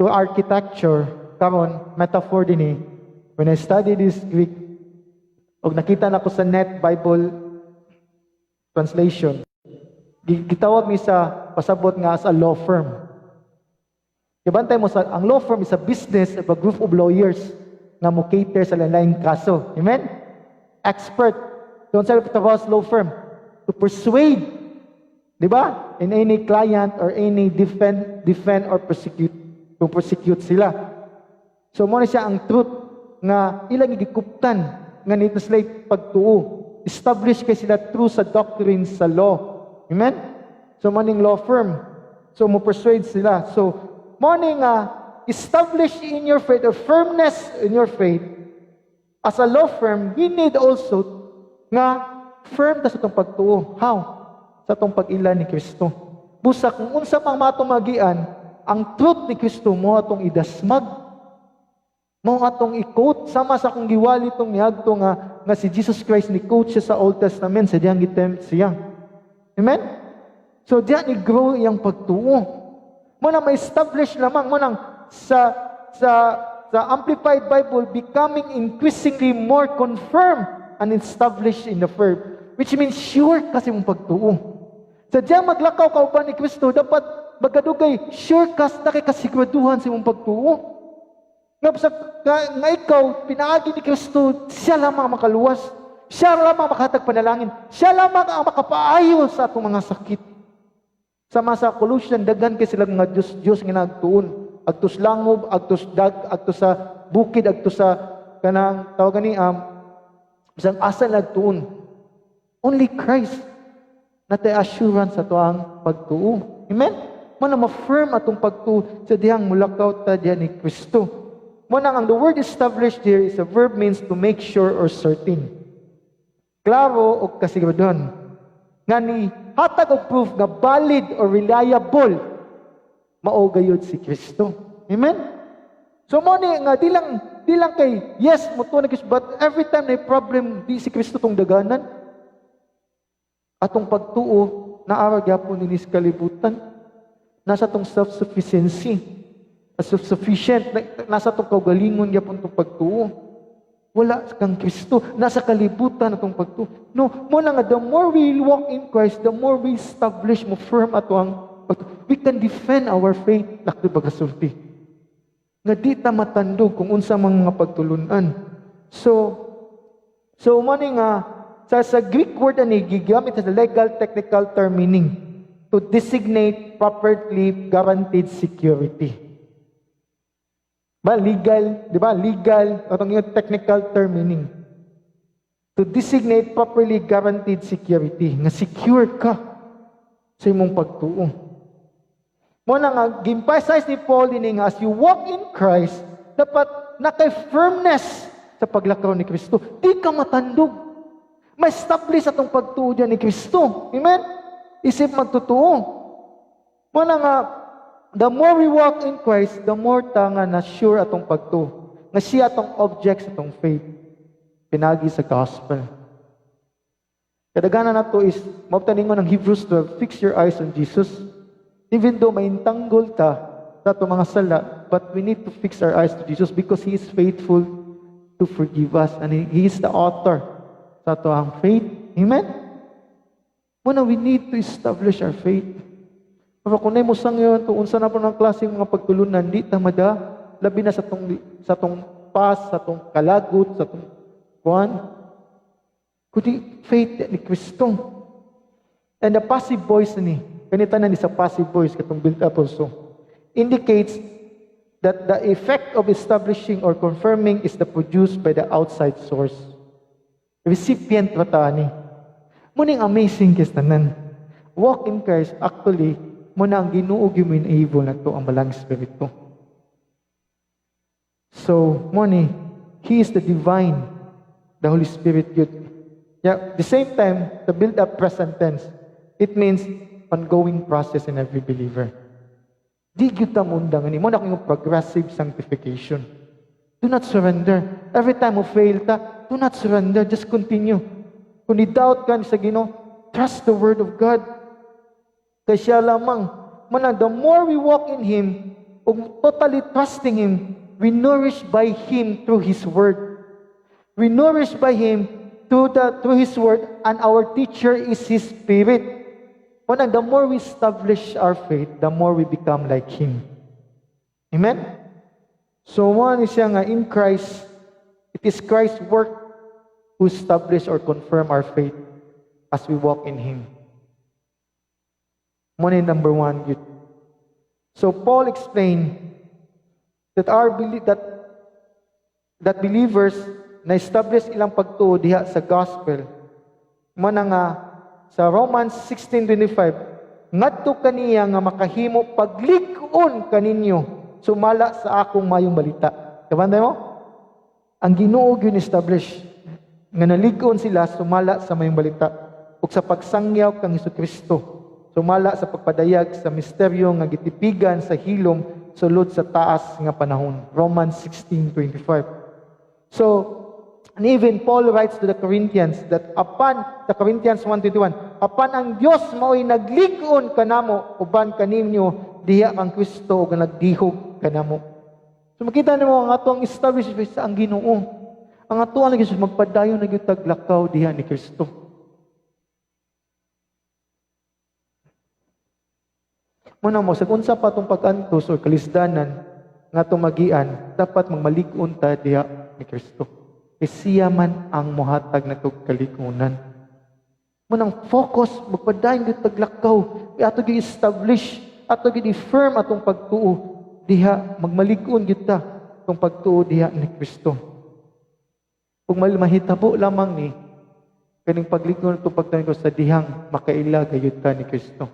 to architecture, karon metaphor din eh. When I study this Greek, og nakita na ko sa Net Bible Translation, gitawag mi sa pasabot nga as a law firm. Ibantay mo sa ang law firm is a business of a group of lawyers nga mo cater sa lain-laing kaso. Amen? Expert. Don't say it was law firm to persuade, di ba? In any client or any defend or persecute, kung persecute sila. So mo na siya ang truth nga ilang gikuptan nga ni-translate pagtuo. Establish kay sila true sa doctrine sa law. Amen? So maning law firm. So mo persuade sila. So morning establish in your faith or firmness in your faith. As a law firm, we need also nga firm ta sa itong pagtuo. How? Sa itong pag-ila ni Kristo. Busa kung unsa pang matumagian, ang truth ni Kristo mo atong idasmag. Mo atong i-quote sama sa kung giwali tong niadto nga si Jesus Christ ni quote siya sa Old Testament sa diyang gitempt siya. Amen? So diyan i-grow iyang pagtuo. Mo na ma-establish lamang mo nang sa Amplified Bible becoming increasingly more confirmed and established in the verb, which means sure kasi mong pagtuo. Sa diyan maglakaw ka uban ni Kristo, dapat magadugay sure kas na kay kasiguraduhan sa imong pagtuo. Nga ikaw pinaagi ni Kristo, siya lamang makaluwas, siya lamang makahatag panalangin, siya lamang ang makapaayo sa atong mga sakit. Sama sa Colossians, daghan kay silang mga Diyos nga nagtuon. Agtos langob, agtos dag, agtos sa bukid, agtos sa kanang tawagan ni isang asa nagtuon. Only Christ na tayo assurance sa tuang pagtuo. Amen? Mana ma-firm atong pagtuo sa dihang mulakaw ta diyan ni Kristo. Mana ang the word established here is a verb means to make sure or certain. Klaro o kasiguraduhan. Nga ni hatag og proof nga valid or reliable mao gayud si Kristo. Amen? So mo ni nga di lang kay yes mo to na Kristo, but every time na problem di si Kristo tong daganan. Atong pagtuo naara gyapon ni kalibutan. Nasa tong self-sufficiency. Self-sufficient nasa tong kaugalingon gyapon tong pagtuo. Wala kang Kristo, nasa kalibutan atong pagtuo. No, mo na nga the more we walk in Christ, the more we establish mo firm ato ang we can defend our faith lakto bagasulti. Nga di ta matandog kung unsa mga pagtulunan. So mani nga sa Greek word ani gigamit as a legal technical term meaning to designate properly guaranteed security. Legal, di ba? Legal, atong yung technical term meaning. To designate properly guaranteed security. Nga secure ka. sa imong pagtuo. Mo na nga gi-emphasize ni Paul ini nga as you walk in Christ, dapat nakay firmness sa paglakaw ni Kristo. Di ka matandog. Ma-establish atong pagtuo diyan ni Kristo. Amen? Isip magtutuo. Mo na nga the more we walk in Christ, the more ta nga na sure atong pagtuo. Nga siya atong object sa atong faith. Pinagi sa gospel. Kadaghanan nato is mabtaningon ng Hebrews 12, fix your eyes on Jesus. Even though maintanggol ta sa atong mga sala, but we need to fix our eyes to Jesus because He is faithful to forgive us and He is the author sa atong faith. Amen? Muna, we need to establish our faith. Pero kung mo sang yun, unsa na po ng klaseng mga pagtulunan, di tamada, labi na sa tong past, sa tong kalagot, sa tong kuan. Kundi faith ni Kristo. And the passive voice ni, kanita na ni sa passive voice, katong built up also, indicates that the effect of establishing or confirming is the produced by the outside source. Recipient rata ni. Muning amazing kistanan. Walk in Christ, actually, muna ang Ginoo gi-enable na to ang balang spirito. So, muni, He is the divine, the Holy Spirit yun. Yeah, the same time, the build-up present tense, it means ongoing process in every believer. Di kita mundang ani mo na kung progressive sanctification. Do not surrender. Every time mo fail ta, do not surrender. Just continue. Kung i-doubt ka sa Ginoo, trust the Word of God. Kaya siya lamang. Mana, the more we walk in Him, totally trusting Him, we nourish by Him through His Word. We nourish by Him through His Word, and our teacher is His Spirit. Mana, the more we establish our faith, the more we become like Him. Amen? So, one is siya nga, in Christ, it is Christ's work who establish or confirm our faith as we walk in Him. One number one, yun. So, Paul explained that that believers na establish ilang pagtuo diha sa gospel, mana nga sa Romans 16:25, ngadto kaniya nga makahimo paglig-on kaninyo sumala sa akong mayong balita. Kabantay mo? Ang Ginoo gyud establish nga nalig-on sila sumala sa mayong balita ug sa pagsangyaw kang Hesukristo. Sumala sa pagpadayag sa misteryo nga gitipigan sa hilom sulod sa taas nga panahon. Romans 16:25. So, and even Paul writes to the Corinthians that upon the Corinthians 1:21, upon ang Dios mao'y naglig-on kanamo uban kaninyo diha kang Kristo ug nagdihog kanamo. So makita nimo ang atong establishment sa ang Ginoo. Ang atuan lagi magpadayon na gyud taglakaw diha ni Kristo. Muna mo, sa unsa pa itong pag-antos o kalisdanan nga tumagian, dapat magmalig-on ta diha ni Kristo. Siya man ang muhatag na itong kaligunan. Munang focus, magpadayon yung taglakaw, ato gi-establish, ato gi-firm atong pagtuo, diha, magmalig-on kita itong pagtuo diha ni Kristo. Kung mahitabo lamang ni, kaning pag-ligon itong pagtuo sa dihang makaila gayud ta ni Kristo.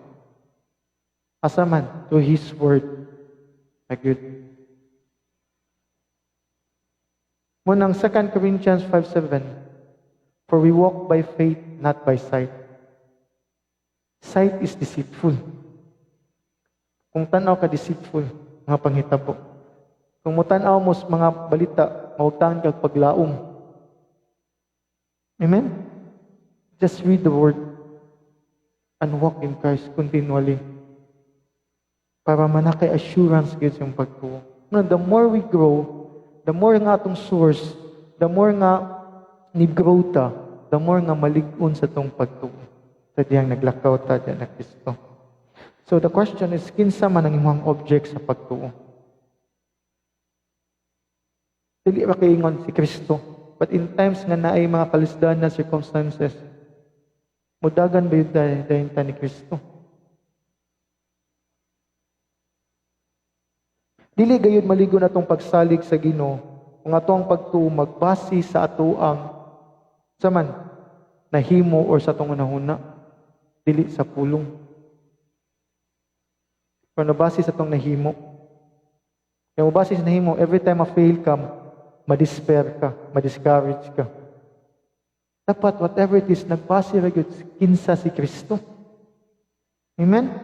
Asaman, to His Word. Agud. Munang 2 Corinthians 5:7, for we walk by faith, not by sight. Sight is deceitful. Kung tanaw ka deceitful, mga panghitabo. Kung mutanaw mo sa mga balita, maugtahan kag paglaom. Amen? Just read the Word and walk in Christ continually. Para manakay assurance gyud yung pagtuo. The more we grow, the more nga atong source, the more nga ni-grow ta, the more nga malig-on sa tong pagtuo. Sa diyang naglakaw ta diyan na Kristo. So the question is, kinsa man ang imong object sa pagtuo? Dili ra kaingon si Kristo. But in times nga naay mga kalisdan na circumstances, mudagan ba yun dayon ta ni Kristo? Dili gayud maligo na tong pagsalig sa Ginoo kung atong pagtuo magbase sa atoang saman nahimo or sa atong unahuna dili sa pulong. Pero nabase sa itong nahimo. Kaya mabase sa nahimo, every time ma-fail ka, ma-despair ka, ma-discourage ka. Dapat, whatever it is, nagbase ra gyud kinsa si Kristo. Amen?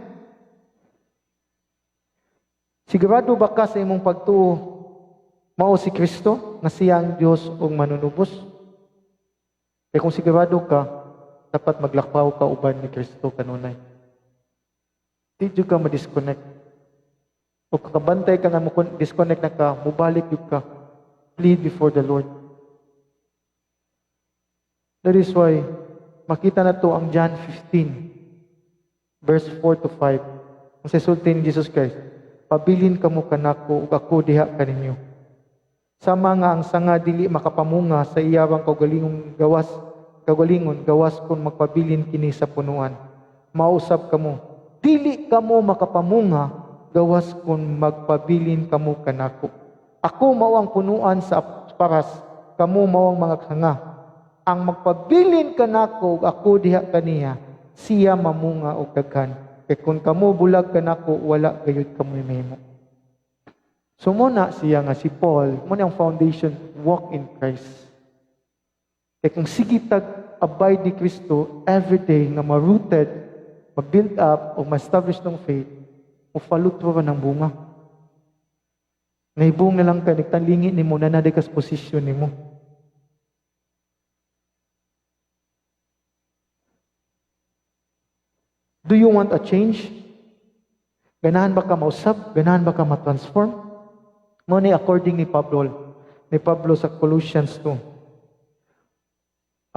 Sigurado ba ka sa imong pagtuo mao si Kristo nga siya ang Dios ug manunubos? Kaya kung sigurado ka, dapat maglakaw ka uban ni Kristo kanunay. Di jud ka ma-disconnect. O kakabantay ka nga mo disconnect na ka, mubalik jud ka. Plead before the Lord. That is why makita na to ang John 15 verse 4 to 5. Ang sasulti ni Jesus Christ, pabilin kamo kanako ug ako diha kaninyo. Sama nga ang sanga dili makapamunga sa iyawang kagalingon gawas kun magpabilin kini sa punuan. Mausab kamo, dili kamo makapamunga gawas kun magpabilin kamo kanako. Ako mao ang punuan sa paras, kamo mao ang mga hanga. Ang magpabilin kanako ug ako diha kaniya, siya mamunga og daghan. Kay kun kamo bulag kanako, wala gayud kamo mahimo. So muna siya nga si Paul, muna ang foundation, walk in Christ. Kay kung sige tag-abide ni Kristo everyday nga ma-rooted, ma-build up o ma-establish ng faith, o falutro ng bunga. Naibong na lang ka, nagtalingi ni mo, na nadikas posisyon ni mo. Do you want a change? Ganahan ba ka mausap? Ganahan ba ka ma-transform? Muna according ni Pablo sa Colossians 2.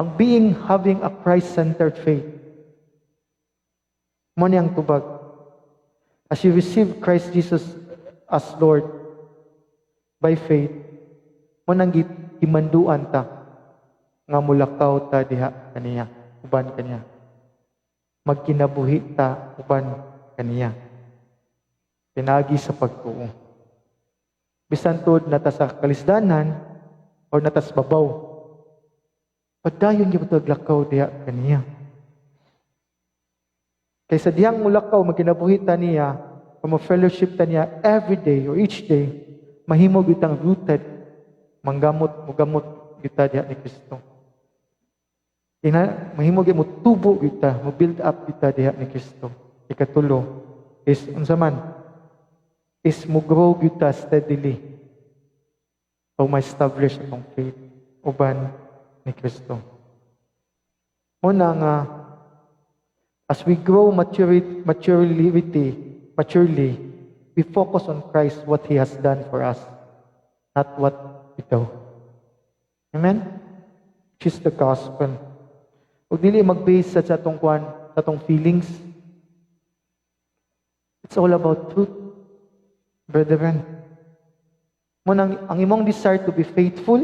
Ang having a Christ-centered faith. Muna ang tubag. As you receive Christ Jesus as Lord by faith, muna ang imanduan ta nga mulakaw ta diha kaniya, uban kaniya. Magkinabuhi ta uban kaniya. Pinagi sa pagtuo. Bisan tod nata sa kalisdanan o nata sa babaw. Pagdayon gyud taglakaw diha kaniya. Kaysa diyang mulakaw magkinabuhi ta niya, fellowship ta niya every day or each day, mahimo gyud tang rooted, mugamot gyud ta diha ni Kristo. Mahimo gyud mo tubo gyud ta, mo build up gyud ta diha ni Kristo. Ikatulo is unsa man is mo grow gyud ta steadily o ma-establish ang faith uban ni Kristo. Una nga as we grow maturely, we focus on Christ, what He has done for us, not what we do. Amen? Which is the gospel. Huwag dili mag-base sa atong feelings. It's all about truth, brethren. Muna, ang imong desire to be faithful,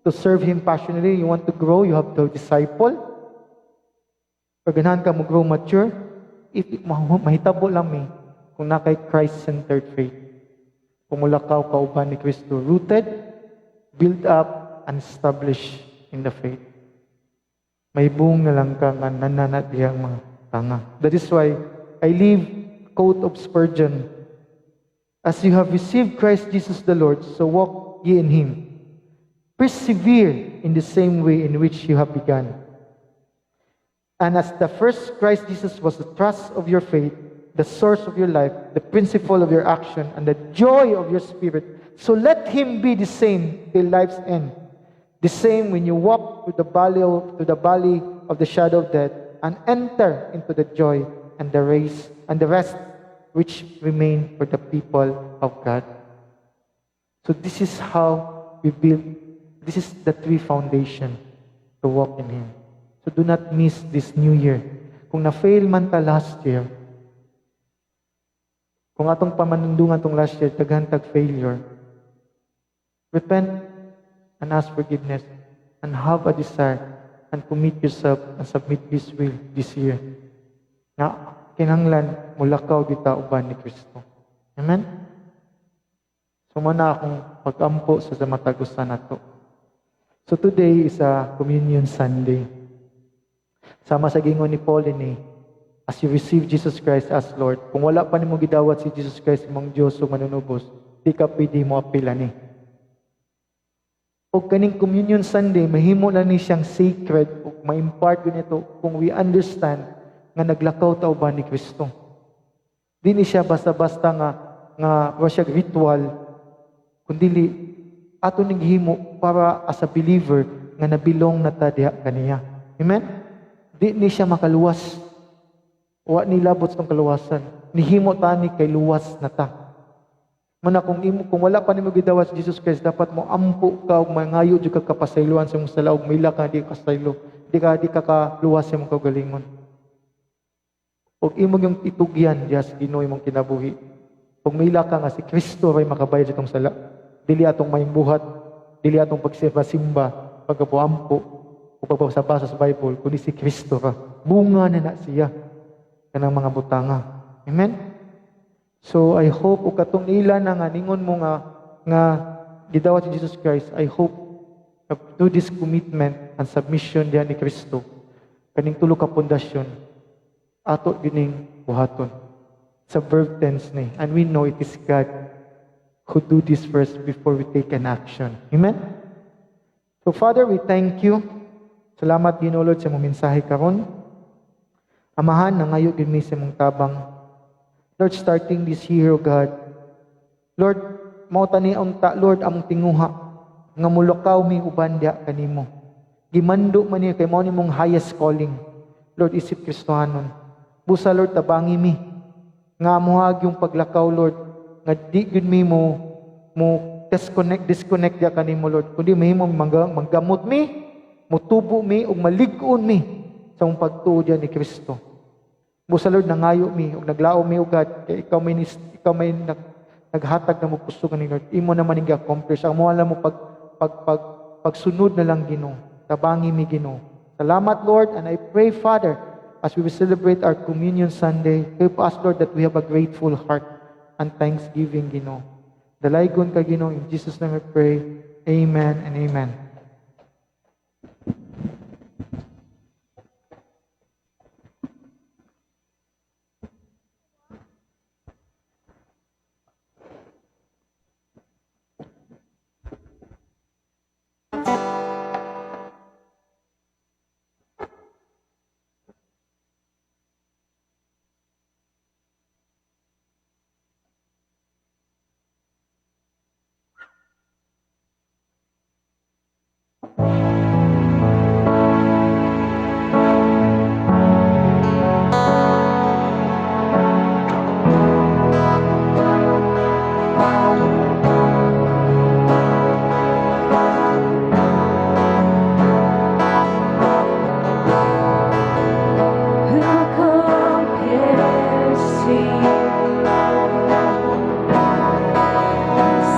to serve Him passionately, you want to grow, you have to disciple. Pag ganahan ka mo grow mature, if mahitabo lang kung na kay Christ-centered faith. Pumulakaw ka uban ni Kristo, rooted, build up, and established in the faith. May buong na lang ka nga nananat diyang mga tanga. That is why I leave quote of Spurgeon, as you have received Christ Jesus the Lord, so walk ye in Him. Persevere in the same way in which you have begun. And as the first Christ Jesus was the thrust of your faith, the source of your life, the principle of your action, and the joy of your spirit, so let Him be the same till life's end. The same when you walk through the valley of the shadow of death, and enter into the joy and the rest which remain for the people of God. So this is how we build. This is the three foundation to walk in Him. So do not miss this new year. Kung na-fail man ta last year, kung atong pamanundungan tong last year, tag failure, repent and ask forgiveness and have a desire and commit yourself and submit His will this year. Na kinahanglan mulakaw kita uban ni Kristo. Amen? So muna akong pag-ampo sa matagusan nato. So today is a Communion Sunday. Sama sa gingon ni Paul ini, as you receive Jesus Christ as Lord. Kung wala pa nimo gidawat si Jesus Christ imong Dios o manunubos, di ka pwede mo apila ni. O kaning Communion Sunday, mahimo na ni siyang sacred o ma-impart yun ito kung we understand nga naglakaw tao ba ni Kristo. Di ni siya basta-basta nga siya ritual, kundi ato ning himo para as a believer nga nabilong na ta diha kaniya. Amen? Di ni siya makaluwas. Wa ni labot sa kaluwasan. Nihimo tani kay luwas na ta. Mana kung wala pa nimo gidawas si Jesus Christ, dapat mo ampo ka ug mangayo jud ka kapasayloan sa imong sala ug mila ka di ka saylo. Di ka kaluwas sa imong kaugalingon. Ug imo yung itugyan diha sa Ginoo imong kinabuhi. Ug mila ka nga si Kristo ray makabayad sa itong sala. Dili atong maimbuhat, dili atong pagsimba, pagkapuampo, o pagbasa sa Bible, kundi si Kristo ra. Bunga na siya kanang mga butanga. Amen? So, I hope, o katong ila na nga, ningon mo nga gidawat si Jesus Christ, I hope, through this commitment and submission diyan ni Kristo, kaning tulo ka pundasyon, ato gining buhaton. Sa verb tense ni. And we know it is God who do this first before we take an action. Amen? So, Father, we thank you. Salamat, Ginoo Lord, sa mong mensahe karon. Amahan, nangayo gid mi sa mong tabang. Lord, starting this year, O God, Lord, mao tani unta, Lord, among tinguha nga mulukaw mi uban diha kanimo. Gimando man niya kay mao nimong highest calling. Lord, isip Kristohanon. Busa, Lord, tabangi mi nga amuhag yung paglakaw, Lord, nga di gud mi mo disconnect diha kanimo, Lord. Kundi mahimo manggamot mi, mutubo mi ug malig-on mi sa mong pagtuo diha ni Kristo. Busa, Lord, nangayo mi ug naglao mi, O God, kay ikaw may naghatag na mo puso ni Lord. Imo naman ning accomplish. Ang mo alam mo pagsunod na lang, Ginoo. Tabangi mi, Ginoo. Salamat, Lord, and I pray, Father, as we will celebrate our Communion Sunday, help us, Lord, that we have a grateful heart and thanksgiving, Ginoo. Dalaygon ka, Ginoo. In Jesus' name I pray. Amen and amen.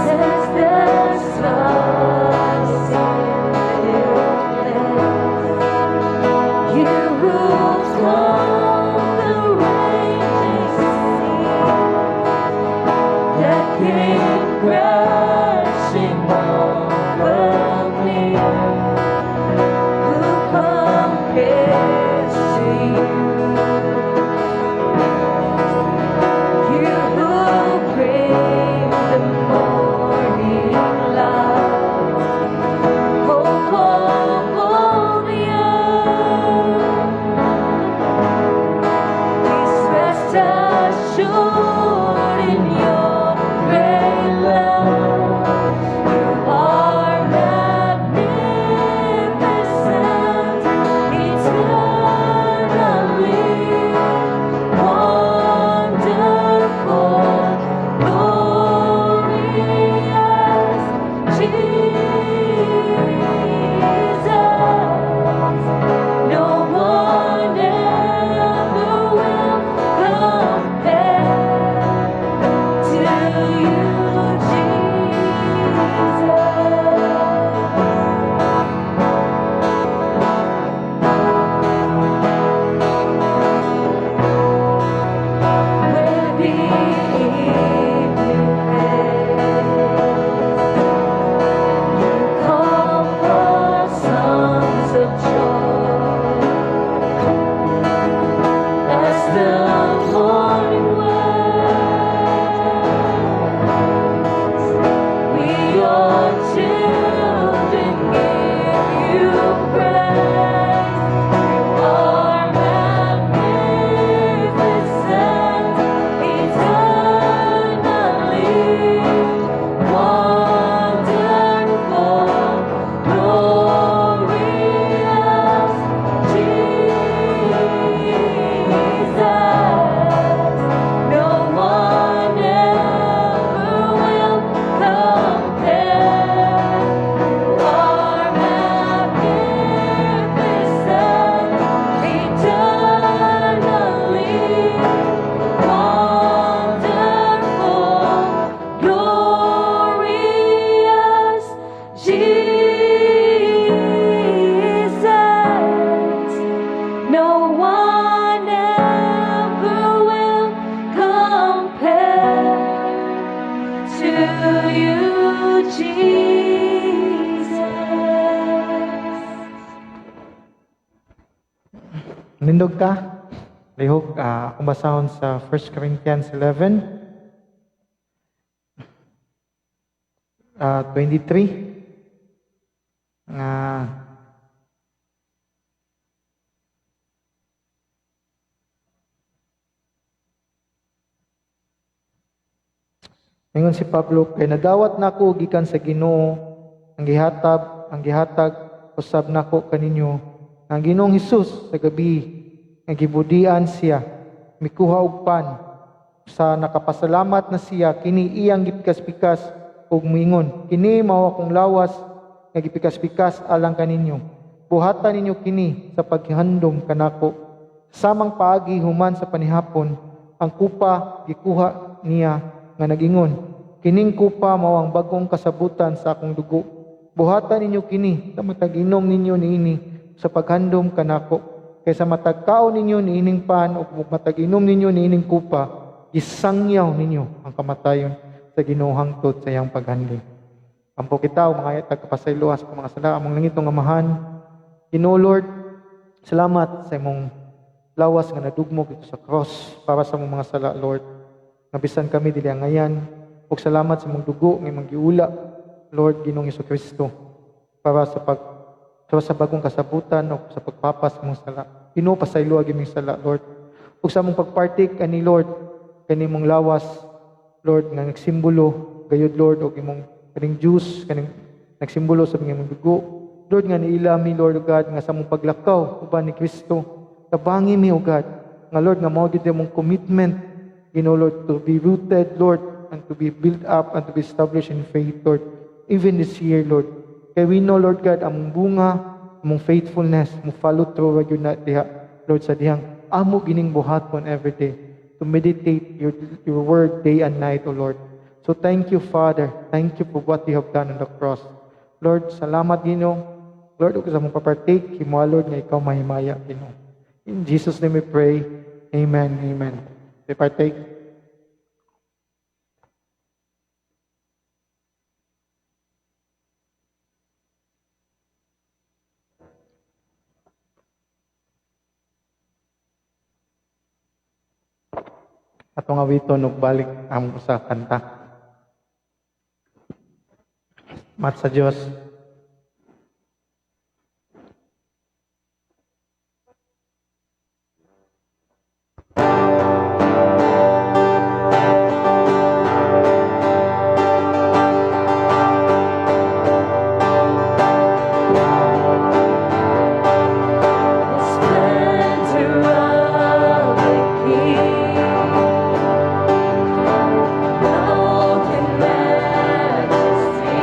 Says the sun Nindog ka? Lihok, akong basahon sa 1 Corinthians 11, 23. Nga, ingon si Pablo, kay nadawat nako gikan sa Ginoo, ang gihatag usab nako kaninyo, ang Ginoong Hesus sa gabi, nga gibudian siya, mikuha og pan, sa nakapasalamat na siya, kini iyang gipikas-pikas og moingon, kini mao akong lawas, nga gipikas-pikas alang kaninyo. Buhatan ninyo kini sa paghihandom kanako. Samang paagi human sa panihapon, ang kupa gikuha niya nga nagingon, kining kupa mao ang bagong kasabutan sa akong dugo. Buhatan ninyo kini sa matag-inom ninyo niini sa paghandom kanako. Kaysa matagkaon ninyo niining pan o matag-inom ninyo niining kupa, isangyaw ninyo ang kamatayon sa Ginoo hangtod sa iyang paghandom. Ampo kita o mga tagkapasayloas ko mga sala, among langitong amahan, Ginoo Lord, salamat sa imong lawas nga nadugmok ito sa cross para sa among mga sala, Lord. Nabisan kami dili ngayan, ug salamat sa imong dugo nga imong giula, Lord Ginoong Jesucristo, para sa bagong kasabutan o sa pagpapas mong sala. Ginoo pasaylo ag imong sala, Lord. Ug sa among pagpartik ani Lord, kani mong lawas, Lord, nga nagsimbolo gayud Lord og imong kaning juice, kaning nagsimbolo sa imong dugo. Lord, nga niilami, Lord God, nga sa mong paglakaw uban ni Kristo. Tabangi mi, O God, nga Lord, nga mao gid imong commitment, Ginoo Lord, to be rooted, Lord, and to be built up and to be established in faith, Lord, even this year, Lord. Kaya we know, Lord God, among bunga, among faithfulness, mo follow through wag yun na diha, Lord, sa dihang amo gining buhaton every day to meditate your word day and night, O Lord. So thank you, Father. Thank you for what you have done on the cross. Lord, salamat, Ginoo. Lord, ug sa mong papartake, himo, Lord, nga ikaw mahimaya, Ginoo. In Jesus' name we pray. Amen. Amen. We partake. Atong awiton ug balik ang usa kanta. Mat sa Dios. The splendor of the King, wealth and majesty,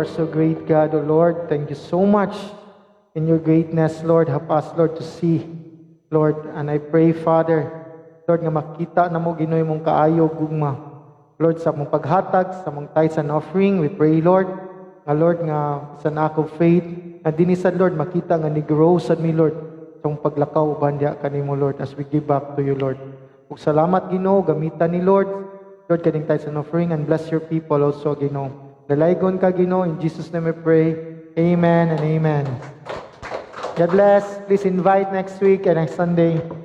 are so great, God, O Lord. Thank you so much in your greatness, Lord. Help us, Lord, to see, Lord. And I pray, Father, Lord, nga makita na mo Ginoy mong kaayo gugma. Lord, sa mong paghatag, sa mong tithes and offering, we pray, Lord, nga Lord, nga sa ako faith, nga dinisad, Lord, makita nga ni-grow sad mi, Lord, sa mong paglakaw, bandya kanimo, Lord, as we give back to you, Lord. Ug salamat, Ginoo, gamitan ni Lord, Lord, kaning tithes and offering, and bless your people also, Ginoo. Dalaygon ka, Ginoo, in Jesus' name we pray. Amen and amen. God bless. Please invite next week and next Sunday.